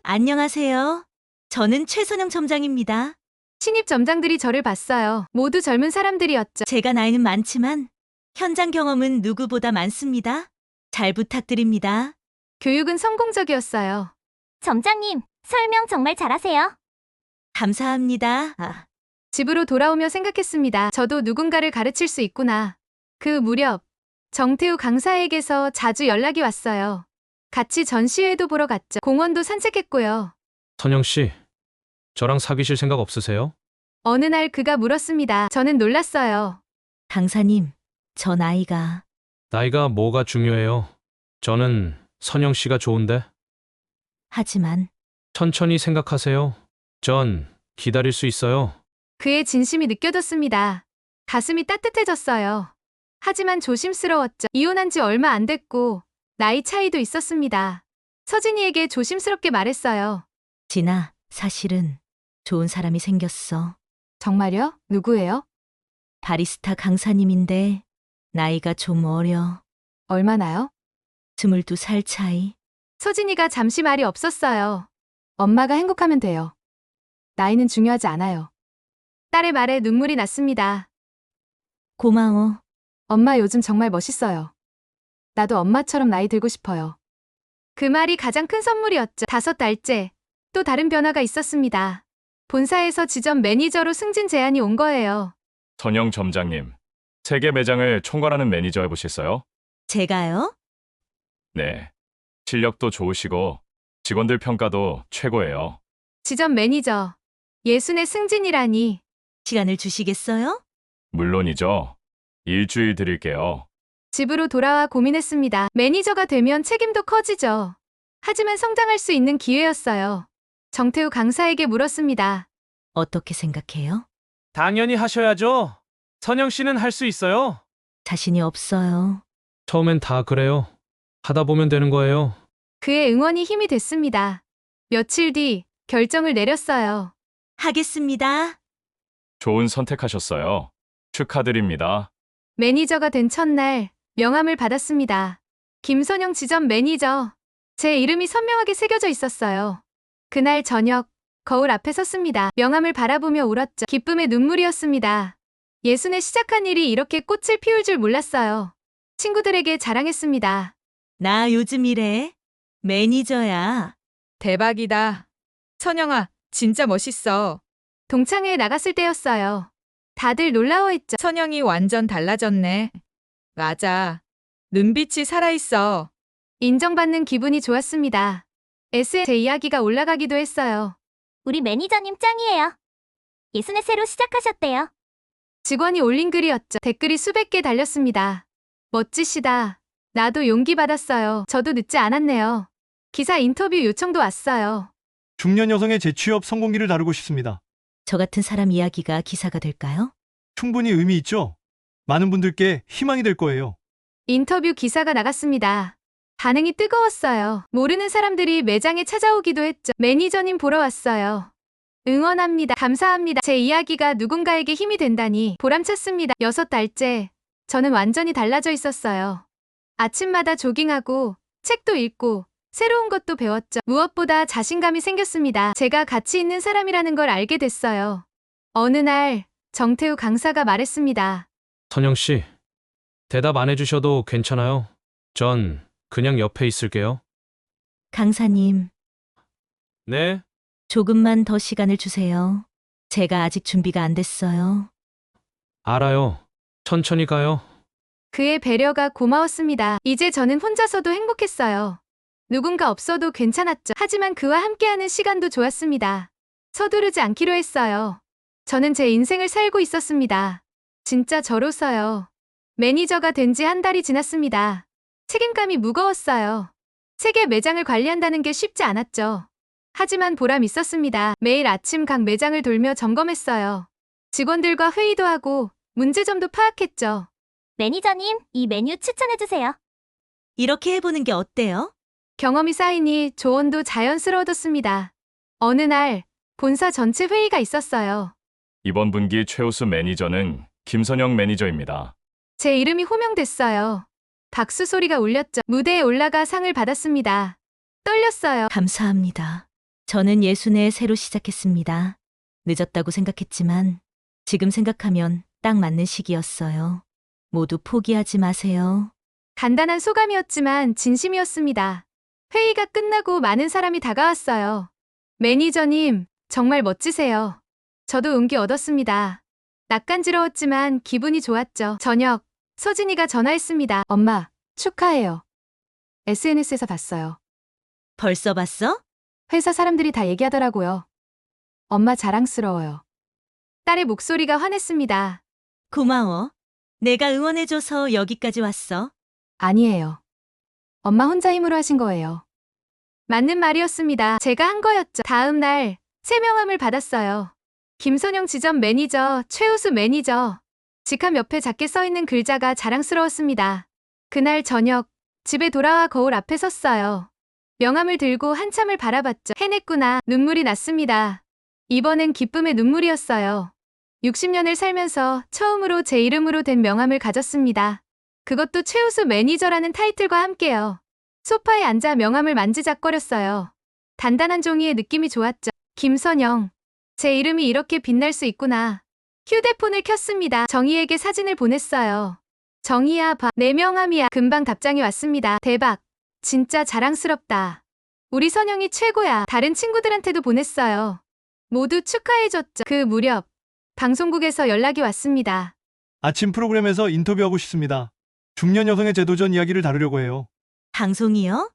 안녕하세요. 저는 최선영 점장입니다. 신입 점장들이 저를 봤어요. 모두 젊은 사람들이었죠. 제가 나이는 많지만 현장 경험은 누구보다 많습니다. 잘 부탁드립니다. 교육은 성공적이었어요. 점장님, 설명 정말 잘하세요. 감사합니다. 집으로 돌아오며 생각했습니다. 저도 누군가를 가르칠 수 있구나. 그 무렵 정태우 강사에게서 자주 연락이 왔어요. 같이 전시회도 보러 갔죠. 공원도 산책했고요. 선영 씨, 저랑 사귀실 생각 없으세요? 어느 날 그가 물었습니다. 저는 놀랐어요. 강사님, 저 나이가 나이가 뭐가 중요해요? 저는 선영 씨가 좋은데. 하지만 천천히 생각하세요. 전 기다릴 수 있어요. 그의 진심이 느껴졌습니다. 가슴이 따뜻해졌어요. 하지만 조심스러웠죠. 이혼한 지 얼마 안 됐고 나이 차이도 있었습니다. 서진이에게 조심스럽게 말했어요. 진아, 사실은 좋은 사람이 생겼어. 정말요? 누구예요? 바리스타 강사님인데 나이가 좀 어려. 얼마나요? 22살 차이. 서진이가 잠시 말이 없었어요. 엄마가 행복하면 돼요. 나이는 중요하지 않아요. 딸의 말에 눈물이 났습니다. 고마워. 엄마 요즘 정말 멋있어요. 나도 엄마처럼 나이 들고 싶어요. 그 말이 가장 큰 선물이었죠. 5달째 또 다른 변화가 있었습니다. 본사에서 지점 매니저로 승진 제안이 온 거예요. 선영 점장님, 세계 매장을 총괄하는 매니저 해보셨어요? 제가요? 네. 실력도 좋으시고 직원들 평가도 최고예요. 지점 매니저. 예순의 승진이라니. 시간을 주시겠어요? 물론이죠. 일주일 드릴게요. 집으로 돌아와 고민했습니다. 매니저가 되면 책임도 커지죠. 하지만 성장할 수 있는 기회였어요. 정태우 강사에게 물었습니다. 어떻게 생각해요? 당연히 하셔야죠. 선영 씨는 할 수 있어요. 자신이 없어요. 처음엔 다 그래요. 하다 보면 되는 거예요. 그의 응원이 힘이 됐습니다. 며칠 뒤 결정을 내렸어요. 하겠습니다. 좋은 선택하셨어요. 축하드립니다. 매니저가 된 첫날 명함을 받았습니다. 김선영 지점 매니저. 제 이름이 선명하게 새겨져 있었어요. 그날 저녁 거울 앞에 섰습니다. 명함을 바라보며 울었죠. 기쁨의 눈물이었습니다. 예순에 시작한 일이 이렇게 꽃을 피울 줄 몰랐어요. 친구들에게 자랑했습니다. 나 요즘 일해. 매니저야. 대박이다. 선영아, 진짜 멋있어. 동창회에 나갔을 때였어요. 다들 놀라워했죠. 선영이 완전 달라졌네. 맞아. 눈빛이 살아있어. 인정받는 기분이 좋았습니다. SNS에 제 이야기가 올라가기도 했어요. 우리 매니저님 짱이에요. 예순에 새로 시작하셨대요. 직원이 올린 글이었죠. 댓글이 수백 개 달렸습니다. 멋지시다. 나도 용기 받았어요. 저도 늦지 않았네요. 기사 인터뷰 요청도 왔어요. 중년 여성의 재취업 성공기를 다루고 싶습니다. 저 같은 사람 이야기가 기사가 될까요? 충분히 의미 있죠? 많은 분들께 희망이 될 거예요. 인터뷰 기사가 나갔습니다. 반응이 뜨거웠어요. 모르는 사람들이 매장에 찾아오기도 했죠. 매니저님 보러 왔어요. 응원합니다. 감사합니다. 제 이야기가 누군가에게 힘이 된다니 보람찼습니다. 6달째 저는 완전히 달라져 있었어요. 아침마다 조깅하고 책도 읽고 새로운 것도 배웠죠. 무엇보다 자신감이 생겼습니다. 제가 가치 있는 사람이라는 걸 알게 됐어요. 어느 날 정태우 강사가 말했습니다. 선영 씨, 대답 안 해주셔도 괜찮아요. 전 그냥 옆에 있을게요. 강사님, 네? 조금만 더 시간을 주세요. 제가 아직 준비가 안 됐어요. 알아요. 천천히 가요. 그의 배려가 고마웠습니다. 이제 저는 혼자서도 행복했어요. 누군가 없어도 괜찮았죠. 하지만 그와 함께하는 시간도 좋았습니다. 서두르지 않기로 했어요. 저는 제 인생을 살고 있었습니다. 진짜 저로서요. 매니저가 된 지 한 달이 지났습니다. 책임감이 무거웠어요. 세계 매장을 관리한다는 게 쉽지 않았죠. 하지만 보람 있었습니다. 매일 아침 각 매장을 돌며 점검했어요. 직원들과 회의도 하고 문제점도 파악했죠. 매니저님, 이 메뉴 추천해주세요. 이렇게 해보는 게 어때요? 경험이 쌓이니 조언도 자연스러워졌습니다. 어느 날 본사 전체 회의가 있었어요. 이번 분기 최우수 매니저는 김선영 매니저입니다. 제 이름이 호명됐어요. 박수 소리가 울렸죠. 무대에 올라가 상을 받았습니다. 떨렸어요. 감사합니다. 저는 예순에 새로 시작했습니다. 늦었다고 생각했지만 지금 생각하면 딱 맞는 시기였어요. 모두 포기하지 마세요. 간단한 소감이었지만 진심이었습니다. 회의가 끝나고 많은 사람이 다가왔어요. 매니저님, 정말 멋지세요. 저도 용기 얻었습니다. 낯간지러웠지만 기분이 좋았죠. 저녁, 서진이가 전화했습니다. 엄마, 축하해요. SNS에서 봤어요. 벌써 봤어? 회사 사람들이 다 얘기하더라고요. 엄마 자랑스러워요. 딸의 목소리가 환했습니다. 고마워. 내가 응원해줘서 여기까지 왔어. 아니에요. 엄마 혼자 힘으로 하신 거예요. 맞는 말이었습니다. 제가 한 거였죠. 다음 날 새 명함을 받았어요. 김선영 지점 매니저, 최우수 매니저. 직함 옆에 작게 써있는 글자가 자랑스러웠습니다. 그날 저녁 집에 돌아와 거울 앞에 섰어요. 명함을 들고 한참을 바라봤죠. 해냈구나. 눈물이 났습니다. 이번엔 기쁨의 눈물이었어요. 60년을 살면서 처음으로 제 이름으로 된 명함을 가졌습니다. 그것도 최우수 매니저라는 타이틀과 함께요. 소파에 앉아 명함을 만지작거렸어요. 단단한 종이의 느낌이 좋았죠. 김선영. 제 이름이 이렇게 빛날 수 있구나. 휴대폰을 켰습니다. 정희에게 사진을 보냈어요. 정희야, 봐. 내 명함이야. 금방 답장이 왔습니다. 대박. 진짜 자랑스럽다. 우리 선영이 최고야. 다른 친구들한테도 보냈어요. 모두 축하해줬죠. 그 무렵 방송국에서 연락이 왔습니다. 아침 프로그램에서 인터뷰하고 싶습니다. 중년 여성의 재도전 이야기를 다루려고 해요. 방송이요?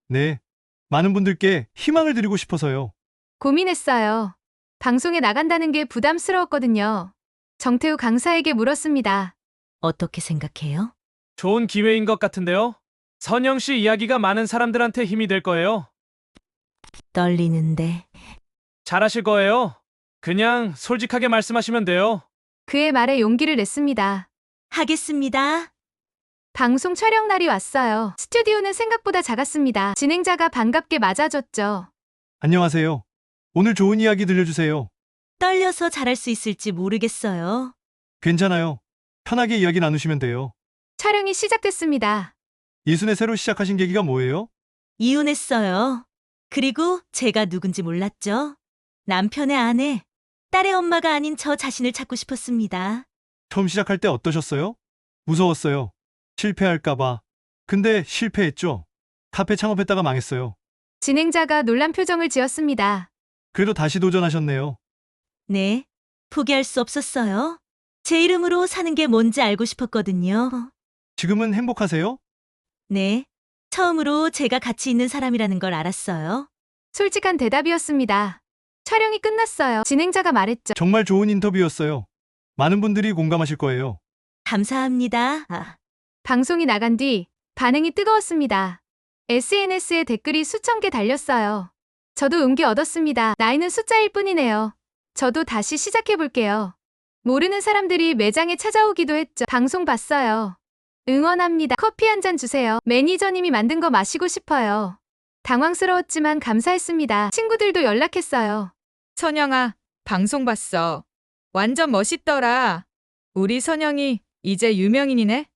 네. 많은 분들께 희망을 드리고 싶어서요. 고민했어요. 방송에 나간다는 게 부담스러웠거든요. 정태우 강사에게 물었습니다. 어떻게 생각해요? 좋은 기회인 것 같은데요? 선영 씨 이야기가 많은 사람들한테 힘이 될 거예요. 떨리는데. 잘하실 거예요. 그냥 솔직하게 말씀하시면 돼요. 그의 말에 용기를 냈습니다. 하겠습니다. 방송 촬영 날이 왔어요. 스튜디오는 생각보다 작았습니다. 진행자가 반갑게 맞아줬죠. 안녕하세요. 오늘 좋은 이야기 들려주세요. 떨려서 잘할 수 있을지 모르겠어요. 괜찮아요. 편하게 이야기 나누시면 돼요. 촬영이 시작됐습니다. 예순에 새로 시작하신 계기가 뭐예요? 이혼했어요. 그리고 제가 누군지 몰랐죠. 남편의 아내, 딸의 엄마가 아닌 저 자신을 찾고 싶었습니다. 처음 시작할 때 어떠셨어요? 무서웠어요. 실패할까봐. 근데 실패했죠. 카페 창업했다가 망했어요. 진행자가 놀란 표정을 지었습니다. 그래도 다시 도전하셨네요. 네, 포기할 수 없었어요. 제 이름으로 사는 게 뭔지 알고 싶었거든요. 지금은 행복하세요? 네, 처음으로 제가 가치 있는 사람이라는 걸 알았어요. 솔직한 대답이었습니다. 촬영이 끝났어요. 진행자가 말했죠. 정말 좋은 인터뷰였어요. 많은 분들이 공감하실 거예요. 감사합니다. 방송이 나간 뒤 반응이 뜨거웠습니다. SNS에 댓글이 수천 개 달렸어요. 저도 용기 얻었습니다. 나이는 숫자일 뿐이네요. 저도 다시 시작해볼게요. 모르는 사람들이 매장에 찾아오기도 했죠. 방송 봤어요. 응원합니다. 커피 한 잔 주세요. 매니저님이 만든 거 마시고 싶어요. 당황스러웠지만 감사했습니다. 친구들도 연락했어요. 선영아, 방송 봤어. 완전 멋있더라. 우리 선영이 이제 유명인이네.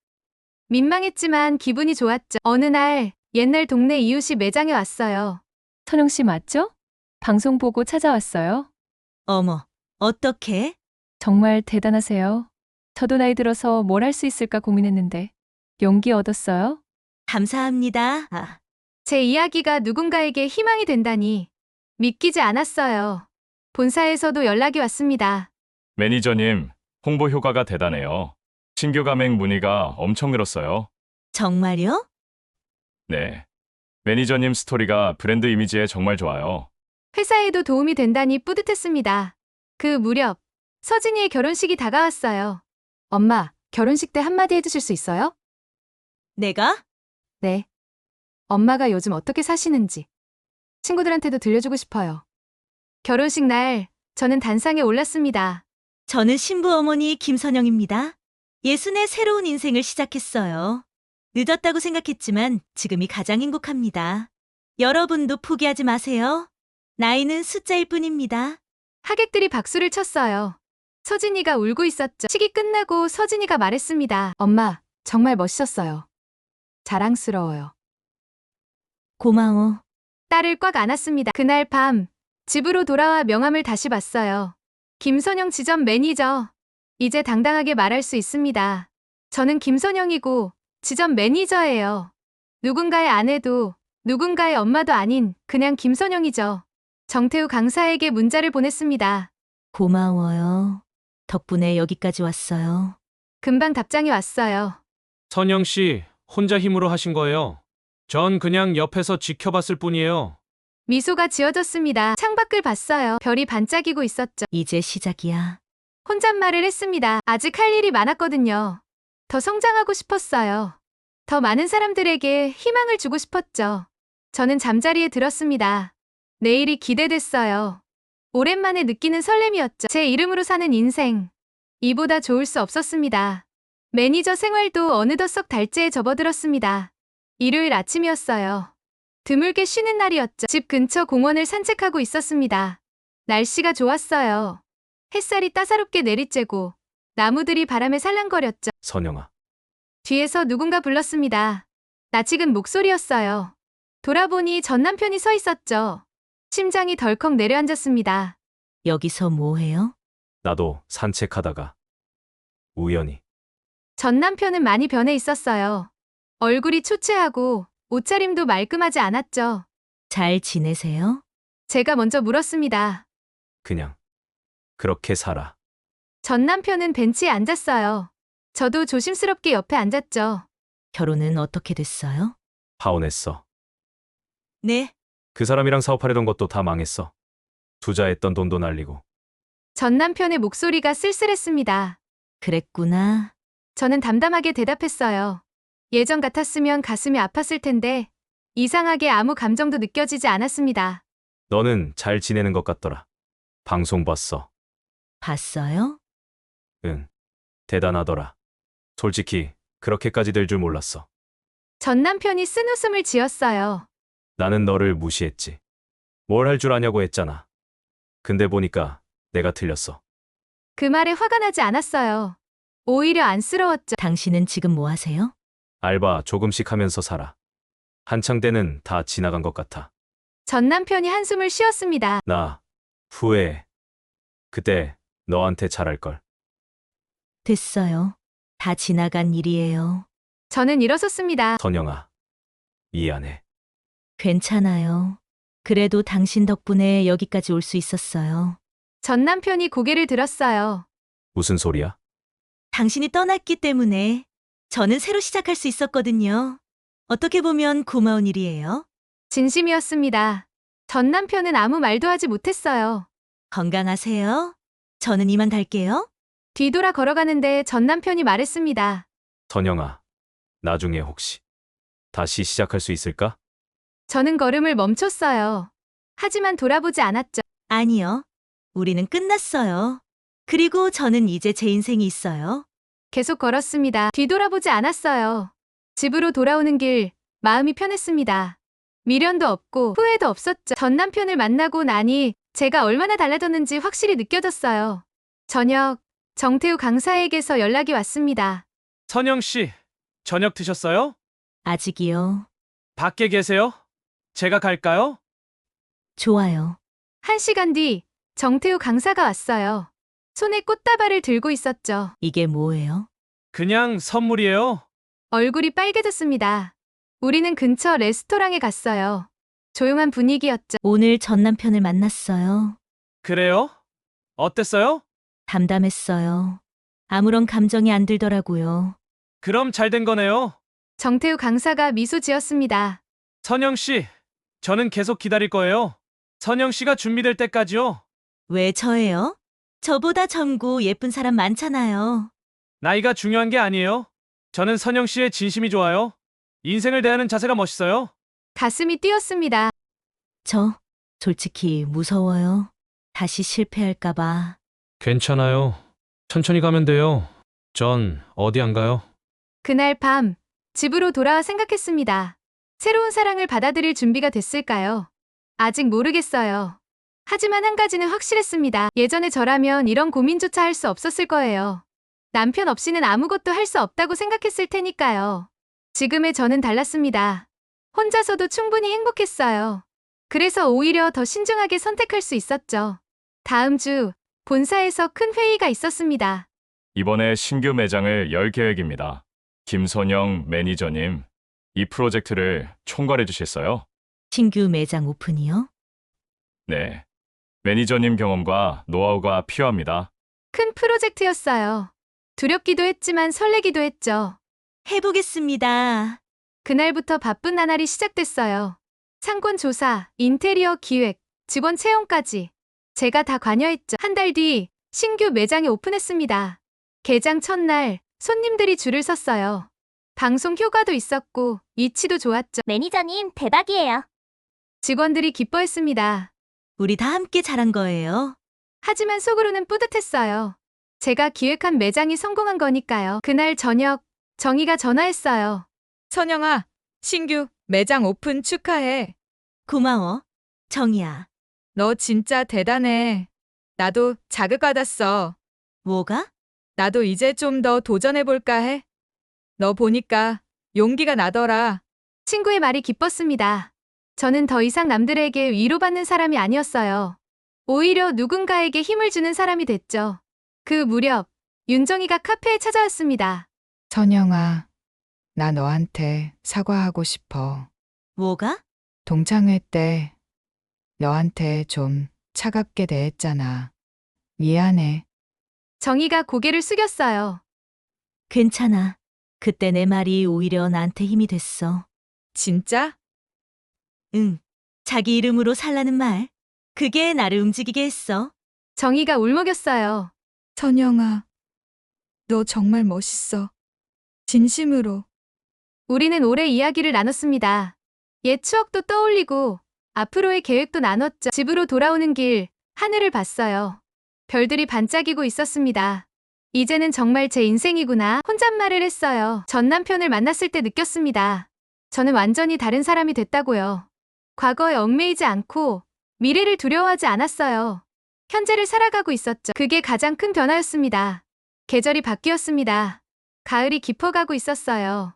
민망했지만 기분이 좋았죠. 어느 날 옛날 동네 이웃이 매장에 왔어요. 선영 씨 맞죠? 방송 보고 찾아왔어요. 어머, 어떡해? 정말 대단하세요. 저도 나이 들어서 뭘 할 수 있을까 고민했는데 용기 얻었어요. 감사합니다. 제 이야기가 누군가에게 희망이 된다니 믿기지 않았어요. 본사에서도 연락이 왔습니다. 매니저님, 홍보 효과가 대단해요. 신규 가맹 문의가 엄청 늘었어요. 정말요? 네. 매니저님 스토리가 브랜드 이미지에 정말 좋아요. 회사에도 도움이 된다니 뿌듯했습니다. 그 무렵 서진이의 결혼식이 다가왔어요. 엄마, 결혼식 때 한마디 해주실 수 있어요? 내가? 네. 엄마가 요즘 어떻게 사시는지. 친구들한테도 들려주고 싶어요. 결혼식 날, 저는 단상에 올랐습니다. 저는 신부 어머니 김선영입니다. 예순의 새로운 인생을 시작했어요. 늦었다고 생각했지만 지금이 가장 행복합니다. 여러분도 포기하지 마세요. 나이는 숫자일 뿐입니다. 하객들이 박수를 쳤어요. 서진이가 울고 있었죠. 식이 끝나고 서진이가 말했습니다. 엄마, 정말 멋있었어요. 자랑스러워요. 고마워. 딸을 꽉 안았습니다. 그날 밤, 집으로 돌아와 명함을 다시 봤어요. 김선영 지점 매니저. 이제 당당하게 말할 수 있습니다. 저는 김선영이고 지점 매니저예요. 누군가의 아내도 누군가의 엄마도 아닌 그냥 김선영이죠. 정태우 강사에게 문자를 보냈습니다. 고마워요. 덕분에 여기까지 왔어요. 금방 답장이 왔어요. 선영 씨, 혼자 힘으로 하신 거예요. 전 그냥 옆에서 지켜봤을 뿐이에요. 미소가 지어졌습니다. 창밖을 봤어요. 별이 반짝이고 있었죠. 이제 시작이야. 혼잣말을 했습니다. 아직 할 일이 많았거든요. 더 성장하고 싶었어요. 더 많은 사람들에게 희망을 주고 싶었죠. 저는 잠자리에 들었습니다. 내일이 기대됐어요. 오랜만에 느끼는 설렘이었죠. 제 이름으로 사는 인생. 이보다 좋을 수 없었습니다. 매니저 생활도 어느덧 석 달째에 접어들었습니다. 일요일 아침이었어요. 드물게 쉬는 날이었죠. 집 근처 공원을 산책하고 있었습니다. 날씨가 좋았어요. 햇살이 따사롭게 내리쬐고 나무들이 바람에 살랑거렸죠. 선영아. 뒤에서 누군가 불렀습니다. 낯익은 목소리였어요. 돌아보니 전 남편이 서 있었죠. 심장이 덜컥 내려앉았습니다. 여기서 뭐 해요? 나도 산책하다가 우연히. 전 남편은 많이 변해 있었어요. 얼굴이 초췌하고 옷차림도 말끔하지 않았죠. 잘 지내세요? 제가 먼저 물었습니다. 그냥 그렇게 살아. 전 남편은 벤치에 앉았어요. 저도 조심스럽게 옆에 앉았죠. 결혼은 어떻게 됐어요? 파혼했어. 네. 그 사람이랑 사업하려던 것도 다 망했어. 투자했던 돈도 날리고. 전 남편의 목소리가 쓸쓸했습니다. 그랬구나. 저는 담담하게 대답했어요. 예전 같았으면 가슴이 아팠을 텐데 이상하게 아무 감정도 느껴지지 않았습니다. 너는 잘 지내는 것 같더라. 방송 봤어. 봤어요? 응. 대단하더라. 솔직히 그렇게까지 될 줄 몰랐어. 전 남편이 쓴웃음을 지었어요. 나는 너를 무시했지. 뭘 할 줄 아냐고 했잖아. 근데 보니까 내가 틀렸어. 그 말에 화가 나지 않았어요. 오히려 안쓰러웠죠. 당신은 지금 뭐 하세요? 알바 조금씩 하면서 살아. 한창 때는 다 지나간 것 같아. 전 남편이 한숨을 쉬었습니다. 나 후회해. 그때 너한테 잘할걸. 됐어요. 다 지나간 일이에요. 저는 일어섰습니다. 선영아. 미안해. 괜찮아요. 그래도 당신 덕분에 여기까지 올 수 있었어요. 전 남편이 고개를 들었어요. 무슨 소리야? 당신이 떠났기 때문에 저는 새로 시작할 수 있었거든요. 어떻게 보면 고마운 일이에요. 진심이었습니다. 전 남편은 아무 말도 하지 못했어요. 건강하세요. 저는 이만 갈게요. 뒤돌아 걸어가는데 전 남편이 말했습니다. 선영아. 나중에 혹시 다시 시작할 수 있을까? 저는 걸음을 멈췄어요. 하지만 돌아보지 않았죠. 아니요. 우리는 끝났어요. 그리고 저는 이제 제 인생이 있어요. 계속 걸었습니다. 뒤돌아보지 않았어요. 집으로 돌아오는 길, 마음이 편했습니다. 미련도 없고 후회도 없었죠. 전 남편을 만나고 나니 제가 얼마나 달라졌는지 확실히 느껴졌어요. 저녁, 정태우 강사에게서 연락이 왔습니다. 선영 씨, 저녁 드셨어요? 아직이요. 밖에 계세요? 제가 갈까요? 좋아요. 1시간 뒤 정태우 강사가 왔어요. 손에 꽃다발을 들고 있었죠. 이게 뭐예요? 그냥 선물이에요. 얼굴이 빨개졌습니다. 우리는 근처 레스토랑에 갔어요. 조용한 분위기였죠. 오늘 전 남편을 만났어요. 그래요? 어땠어요? 담담했어요. 아무런 감정이 안 들더라고요. 그럼 잘 된 거네요. 정태우 강사가 미소 지었습니다. 선영 씨, 저는 계속 기다릴 거예요. 선영 씨가 준비될 때까지요. 왜 저예요? 저보다 젊고 예쁜 사람 많잖아요. 나이가 중요한 게 아니에요. 저는 선영 씨의 진심이 좋아요. 인생을 대하는 자세가 멋있어요. 가슴이 뛰었습니다. 저 솔직히 무서워요. 다시 실패할까봐. 괜찮아요. 천천히 가면 돼요. 전 어디 안 가요. 그날 밤 집으로 돌아와 생각했습니다. 새로운 사랑을 받아들일 준비가 됐을까요? 아직 모르겠어요. 하지만 한 가지는 확실했습니다. 예전에 저라면 이런 고민조차 할 수 없었을 거예요. 남편 없이는 아무것도 할 수 없다고 생각했을 테니까요. 지금의 저는 달랐습니다. 혼자서도 충분히 행복했어요. 그래서 오히려 더 신중하게 선택할 수 있었죠. 다음 주 본사에서 큰 회의가 있었습니다. 이번에 신규 매장을 열 계획입니다. 김선영 매니저님, 이 프로젝트를 총괄해 주시겠어요? 신규 매장 오픈이요? 네. 매니저님 경험과 노하우가 필요합니다. 큰 프로젝트였어요. 두렵기도 했지만 설레기도 했죠. 해보겠습니다. 그날부터 바쁜 나날이 시작됐어요. 상권 조사, 인테리어 기획, 직원 채용까지. 제가 다 관여했죠. 한 달 뒤 신규 매장이 오픈했습니다. 개장 첫날 손님들이 줄을 섰어요. 방송 효과도 있었고 이치도 좋았죠. 매니저님, 대박이에요. 직원들이 기뻐했습니다. 우리 다 함께 잘한 거예요. 하지만 속으로는 뿌듯했어요. 제가 기획한 매장이 성공한 거니까요. 그날 저녁 정희가 전화했어요. 선영아, 신규 매장 오픈 축하해. 고마워. 정이야. 너 진짜 대단해. 나도 자극받았어. 뭐가? 나도 이제 좀 더 도전해볼까 해. 너 보니까 용기가 나더라. 친구의 말이 기뻤습니다. 저는 더 이상 남들에게 위로받는 사람이 아니었어요. 오히려 누군가에게 힘을 주는 사람이 됐죠. 그 무렵 윤정이가 카페에 찾아왔습니다. 선영아, 나 너한테 사과하고 싶어. 뭐가? 동창회 때 너한테 좀 차갑게 대했잖아. 미안해. 정희가 고개를 숙였어요. 괜찮아. 그때 내 말이 오히려 나한테 힘이 됐어. 진짜? 응. 자기 이름으로 살라는 말. 그게 나를 움직이게 했어. 정희가 울먹였어요. 선영아, 너 정말 멋있어. 진심으로. 우리는 오래 이야기를 나눴습니다. 옛 추억도 떠올리고 앞으로의 계획도 나눴죠. 집으로 돌아오는 길 하늘을 봤어요. 별들이 반짝이고 있었습니다. 이제는 정말 제 인생이구나 혼잣말을 했어요. 전 남편을 만났을 때 느꼈습니다. 저는 완전히 다른 사람이 됐다고요. 과거에 얽매이지 않고 미래를 두려워하지 않았어요. 현재를 살아가고 있었죠. 그게 가장 큰 변화였습니다. 계절이 바뀌었습니다. 가을이 깊어가고 있었어요.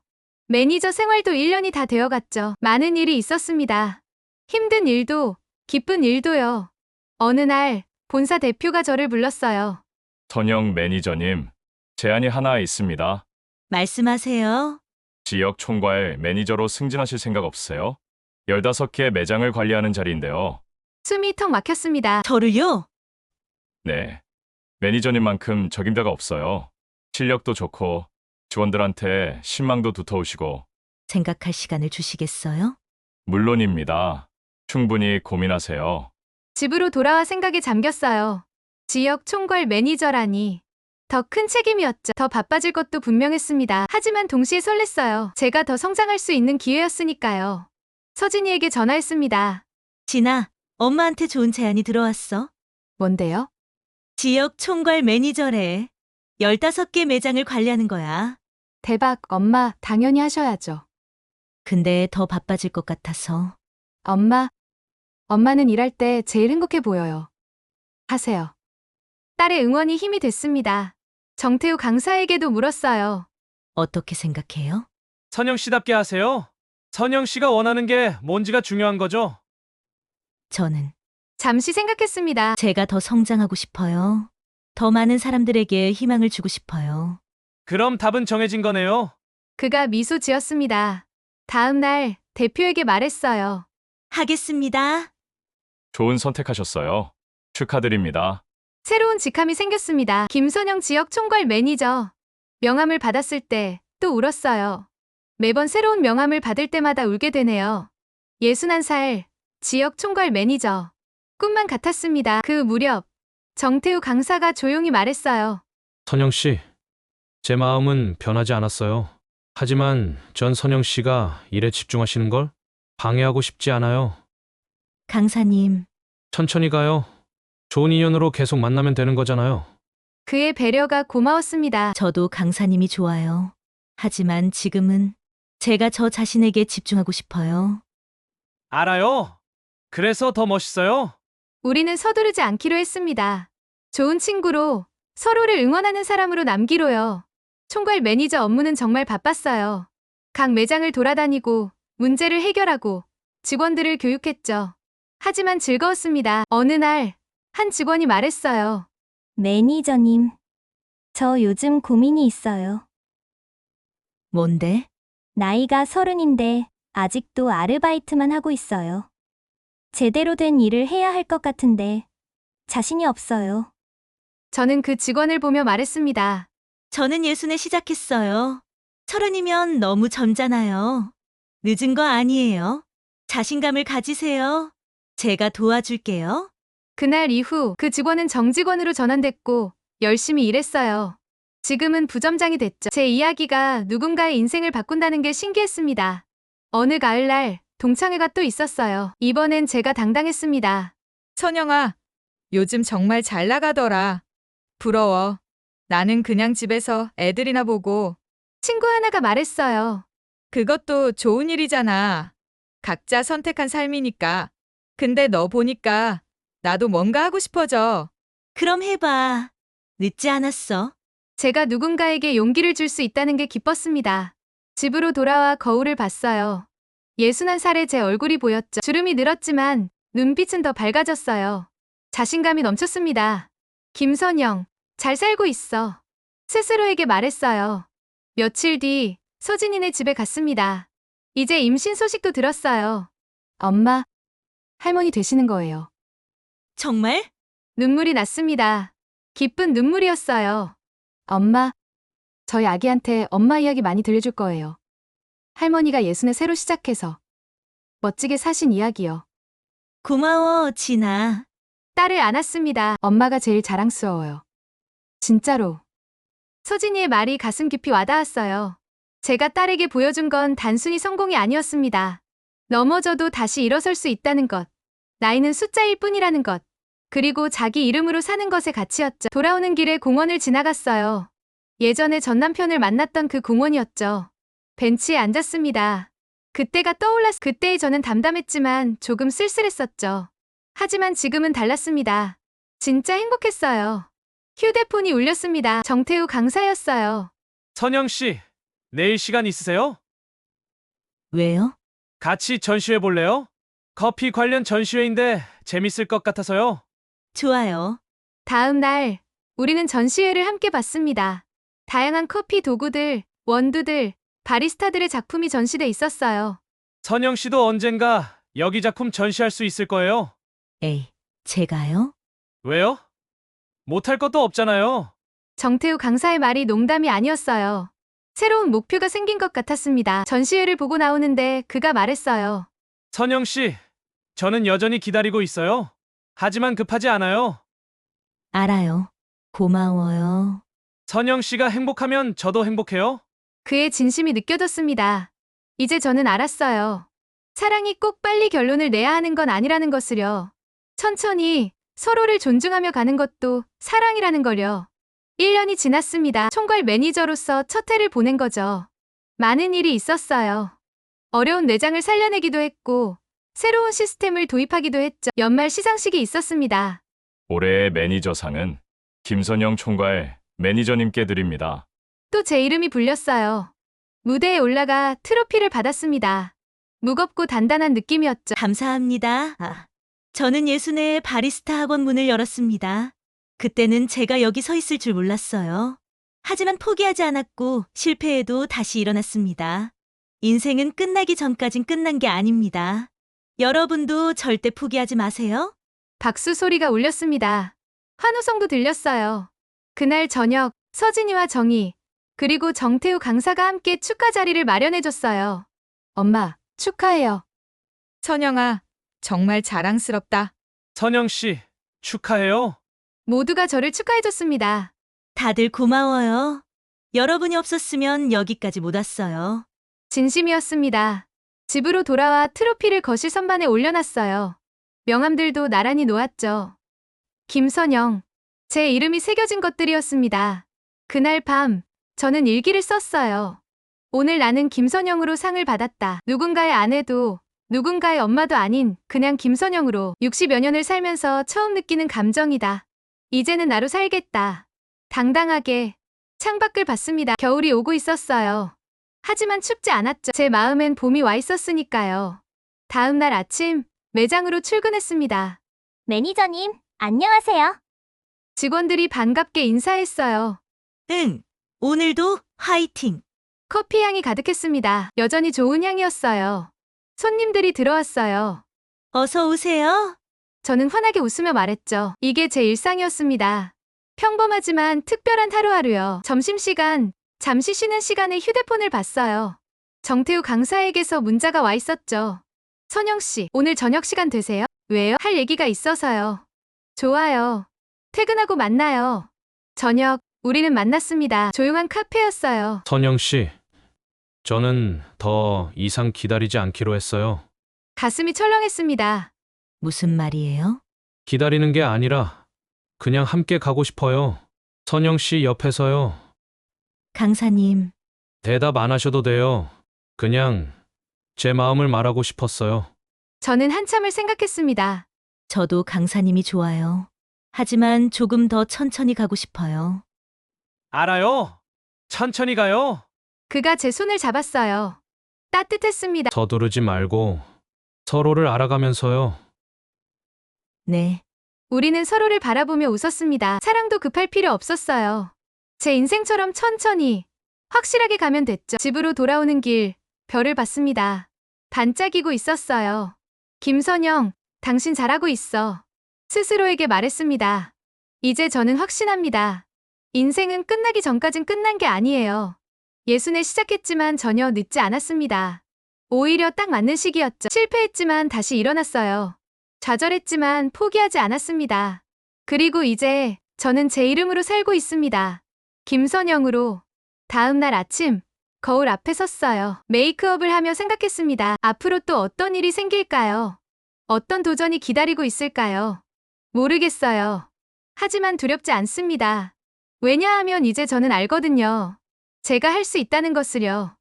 매니저 생활도 1년이 다 되어갔죠. 많은 일이 있었습니다. 힘든 일도, 기쁜 일도요. 어느 날 본사 대표가 저를 불렀어요. 선영 매니저님, 제안이 하나 있습니다. 말씀하세요. 지역 총괄 매니저로 승진하실 생각 없으세요? 15개 매장을 관리하는 자리인데요. 숨이 턱 막혔습니다. 저를요? 네. 매니저님만큼 적임자가 없어요. 실력도 좋고 직원들한테 신망도 두터우시고. 생각할 시간을 주시겠어요? 물론입니다. 충분히 고민하세요. 집으로 돌아와 생각에 잠겼어요. 지역 총괄 매니저라니. 더 큰 책임이었죠. 더 바빠질 것도 분명했습니다. 하지만 동시에 설렜어요. 제가 더 성장할 수 있는 기회였으니까요. 서진이에게 전화했습니다. 진아, 엄마한테 좋은 제안이 들어왔어. 뭔데요? 지역 총괄 매니저래. 15개 매장을 관리하는 거야. 대박, 엄마, 당연히 하셔야죠. 근데 더 바빠질 것 같아서. 엄마는 일할 때 제일 행복해 보여요. 하세요. 딸의 응원이 힘이 됐습니다. 정태우 강사에게도 물었어요. 어떻게 생각해요? 선영 씨답게 하세요. 선영 씨가 원하는 게 뭔지가 중요한 거죠. 저는 잠시 생각했습니다. 제가 더 성장하고 싶어요. 더 많은 사람들에게 희망을 주고 싶어요. 그럼 답은 정해진 거네요. 그가 미소 지었습니다. 다음 날 대표에게 말했어요. 하겠습니다. 좋은 선택하셨어요. 축하드립니다. 새로운 직함이 생겼습니다. 김선영 지역 총괄 매니저. 명함을 받았을 때 또 울었어요. 매번 새로운 명함을 받을 때마다 울게 되네요. 61살 지역 총괄 매니저. 꿈만 같았습니다. 그 무렵 정태우 강사가 조용히 말했어요. 선영 씨, 제 마음은 변하지 않았어요. 하지만 전 선영 씨가 일에 집중하시는 걸 방해하고 싶지 않아요. 강사님, 천천히 가요. 좋은 인연으로 계속 만나면 되는 거잖아요. 그의 배려가 고마웠습니다. 저도 강사님이 좋아요. 하지만 지금은 제가 저 자신에게 집중하고 싶어요. 알아요. 그래서 더 멋있어요. 우리는 서두르지 않기로 했습니다. 좋은 친구로 서로를 응원하는 사람으로 남기로요. 총괄 매니저 업무는 정말 바빴어요. 각 매장을 돌아다니고 문제를 해결하고 직원들을 교육했죠. 하지만 즐거웠습니다. 어느 날 한 직원이 말했어요. 매니저님, 저 요즘 고민이 있어요. 뭔데? 나이가 30인데 아직도 아르바이트만 하고 있어요. 제대로 된 일을 해야 할 것 같은데 자신이 없어요. 저는 그 직원을 보며 말했습니다. 저는 예순에 시작했어요. 30이면 너무 젊잖아요. 늦은 거 아니에요. 자신감을 가지세요. 제가 도와줄게요. 그날 이후 그 직원은 정직원으로 전환됐고 열심히 일했어요. 지금은 부점장이 됐죠. 제 이야기가 누군가의 인생을 바꾼다는 게 신기했습니다. 어느 가을날 동창회가 또 있었어요. 이번엔 제가 당당했습니다. 선영아, 요즘 정말 잘 나가더라. 부러워. 나는 그냥 집에서 애들이나 보고. 친구 하나가 말했어요. 그것도 좋은 일이잖아. 각자 선택한 삶이니까. 근데 너 보니까 나도 뭔가 하고 싶어져. 그럼 해봐. 늦지 않았어. 제가 누군가에게 용기를 줄 수 있다는 게 기뻤습니다. 집으로 돌아와 거울을 봤어요. 61살의 제 얼굴이 보였죠. 주름이 늘었지만 눈빛은 더 밝아졌어요. 자신감이 넘쳤습니다. 김선영, 잘 살고 있어. 스스로에게 말했어요. 며칠 뒤 서진이네 집에 갔습니다. 이제 임신 소식도 들었어요. 엄마, 할머니 되시는 거예요. 정말? 눈물이 났습니다. 기쁜 눈물이었어요. 엄마, 저희 아기한테 엄마 이야기 많이 들려줄 거예요. 할머니가 예순에 새로 시작해서 멋지게 사신 이야기요. 고마워, 진아. 딸을 안았습니다. 엄마가 제일 자랑스러워요. 진짜로. 서진이의 말이 가슴 깊이 와닿았어요. 제가 딸에게 보여준 건 단순히 성공이 아니었습니다. 넘어져도 다시 일어설 수 있다는 것. 나이는 숫자일 뿐이라는 것. 그리고 자기 이름으로 사는 것의 가치였죠. 돌아오는 길에 공원을 지나갔어요. 예전에 전 남편을 만났던 그 공원이었죠. 벤치에 앉았습니다. 그때가 그때의 저는 담담했지만 조금 쓸쓸했었죠. 하지만 지금은 달랐습니다. 진짜 행복했어요. 휴대폰이 울렸습니다. 정태우 강사였어요. 선영 씨, 내일 시간 있으세요? 왜요? 같이 전시회 볼래요? 커피 관련 전시회인데 재밌을 것 같아서요. 좋아요. 다음 날 우리는 전시회를 함께 봤습니다. 다양한 커피 도구들, 원두들, 바리스타들의 작품이 전시돼 있었어요. 선영 씨도 언젠가 여기 작품 전시할 수 있을 거예요. 에이, 제가요? 왜요? 못할 것도 없잖아요. 정태우 강사의 말이 농담이 아니었어요. 새로운 목표가 생긴 것 같았습니다. 전시회를 보고 나오는데 그가 말했어요. 선영 씨, 저는 여전히 기다리고 있어요. 하지만 급하지 않아요. 알아요. 고마워요. 선영 씨가 행복하면 저도 행복해요. 그의 진심이 느껴졌습니다. 이제 저는 알았어요. 사랑이 꼭 빨리 결론을 내야 하는 건 아니라는 것을요. 천천히 서로를 존중하며 가는 것도 사랑이라는 걸요. 1년이 지났습니다. 총괄 매니저로서 첫 해를 보낸 거죠. 많은 일이 있었어요. 어려운 매장을 살려내기도 했고 새로운 시스템을 도입하기도 했죠. 연말 시상식이 있었습니다. 올해의 매니저상은 김선영 총괄 매니저님께 드립니다. 또 제 이름이 불렸어요. 무대에 올라가 트로피를 받았습니다. 무겁고 단단한 느낌이었죠. 감사합니다. 저는 예순에 바리스타 학원 문을 열었습니다. 그때는 제가 여기 서 있을 줄 몰랐어요. 하지만 포기하지 않았고 실패해도 다시 일어났습니다. 인생은 끝나기 전까진 끝난 게 아닙니다. 여러분도 절대 포기하지 마세요. 박수 소리가 울렸습니다. 환호성도 들렸어요. 그날 저녁 서진이와 정희 그리고 정태우 강사가 함께 축하 자리를 마련해줬어요. 엄마, 축하해요. 선영아, 정말 자랑스럽다. 선영 씨, 축하해요. 모두가 저를 축하해줬습니다. 다들 고마워요. 여러분이 없었으면 여기까지 못 왔어요. 진심이었습니다. 집으로 돌아와 트로피를 거실 선반에 올려놨어요. 명함들도 나란히 놓았죠. 김선영. 제 이름이 새겨진 것들이었습니다. 그날 밤, 저는 일기를 썼어요. 오늘 나는 김선영으로 상을 받았다. 누군가의 아내도, 누군가의 엄마도 아닌 그냥 김선영으로 60여 년을 살면서 처음 느끼는 감정이다. 이제는 나로 살겠다. 당당하게 창밖을 봤습니다. 겨울이 오고 있었어요. 하지만 춥지 않았죠. 제 마음엔 봄이 와 있었으니까요. 다음 날 아침, 매장으로 출근했습니다. 매니저님, 안녕하세요. 직원들이 반갑게 인사했어요. 응, 오늘도 화이팅! 커피 향이 가득했습니다. 여전히 좋은 향이었어요. 손님들이 들어왔어요. 어서 오세요. 저는 환하게 웃으며 말했죠. 이게 제 일상이었습니다. 평범하지만 특별한 하루하루요. 점심시간, 잠시 쉬는 시간에 휴대폰을 봤어요. 정태우 강사에게서 문자가 와 있었죠. 선영 씨, 오늘 저녁 시간 되세요? 왜요? 할 얘기가 있어서요. 좋아요. 퇴근하고 만나요. 저녁, 우리는 만났습니다. 조용한 카페였어요. 선영 씨, 저는 더 이상 기다리지 않기로 했어요. 가슴이 철렁했습니다. 무슨 말이에요? 기다리는 게 아니라 그냥 함께 가고 싶어요. 선영 씨 옆에서요. 강사님, 대답 안 하셔도 돼요. 그냥 제 마음을 말하고 싶었어요. 저는 한참을 생각했습니다. 저도 강사님이 좋아요. 하지만 조금 더 천천히 가고 싶어요. 알아요. 천천히 가요. 그가 제 손을 잡았어요. 따뜻했습니다. 서두르지 말고 서로를 알아가면서요. 네, 우리는 서로를 바라보며 웃었습니다. 사랑도 급할 필요 없었어요. 제 인생처럼 천천히, 확실하게 가면 됐죠. 집으로 돌아오는 길, 별을 봤습니다. 반짝이고 있었어요. 김선영, 당신 잘하고 있어. 스스로에게 말했습니다. 이제 저는 확신합니다. 인생은 끝나기 전까진 끝난 게 아니에요. 예순에 시작했지만 전혀 늦지 않았습니다. 오히려 딱 맞는 시기였죠. 실패했지만 다시 일어났어요. 좌절했지만 포기하지 않았습니다. 그리고 이제 저는 제 이름으로 살고 있습니다. 김선영으로. 다음 날 아침, 거울 앞에 섰어요. 메이크업을 하며 생각했습니다. 앞으로 또 어떤 일이 생길까요? 어떤 도전이 기다리고 있을까요? 모르겠어요. 하지만 두렵지 않습니다. 왜냐하면 이제 저는 알거든요. 제가 할 수 있다는 것을요.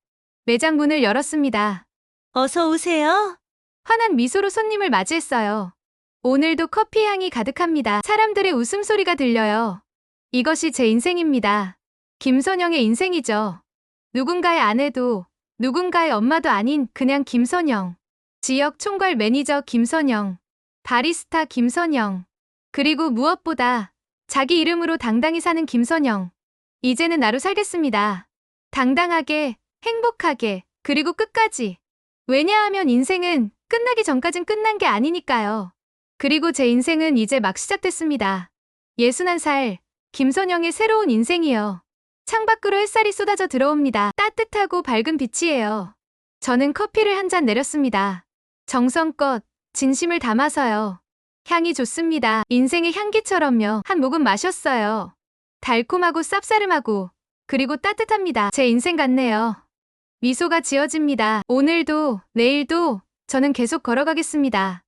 매장 문을 열었습니다. 어서 오세요. 환한 미소로 손님을 맞이했어요. 오늘도 커피 향이 가득합니다. 사람들의 웃음소리가 들려요. 이것이 제 인생입니다. 김선영의 인생이죠. 누군가의 아내도, 누군가의 엄마도 아닌 그냥 김선영. 지역 총괄 매니저 김선영. 바리스타 김선영. 그리고 무엇보다 자기 이름으로 당당히 사는 김선영. 이제는 나로 살겠습니다. 당당하게, 행복하게, 그리고 끝까지. 왜냐하면 인생은 끝나기 전까진 끝난 게 아니니까요. 그리고 제 인생은 이제 막 시작됐습니다. 61살, 김선영의 새로운 인생이요. 창밖으로 햇살이 쏟아져 들어옵니다. 따뜻하고 밝은 빛이에요. 저는 커피를 한 잔 내렸습니다. 정성껏, 진심을 담아서요. 향이 좋습니다. 인생의 향기처럼요. 한 모금 마셨어요. 달콤하고 쌉싸름하고, 그리고 따뜻합니다. 제 인생 같네요. 미소가 지어집니다. 오늘도, 내일도 저는 계속 걸어가겠습니다.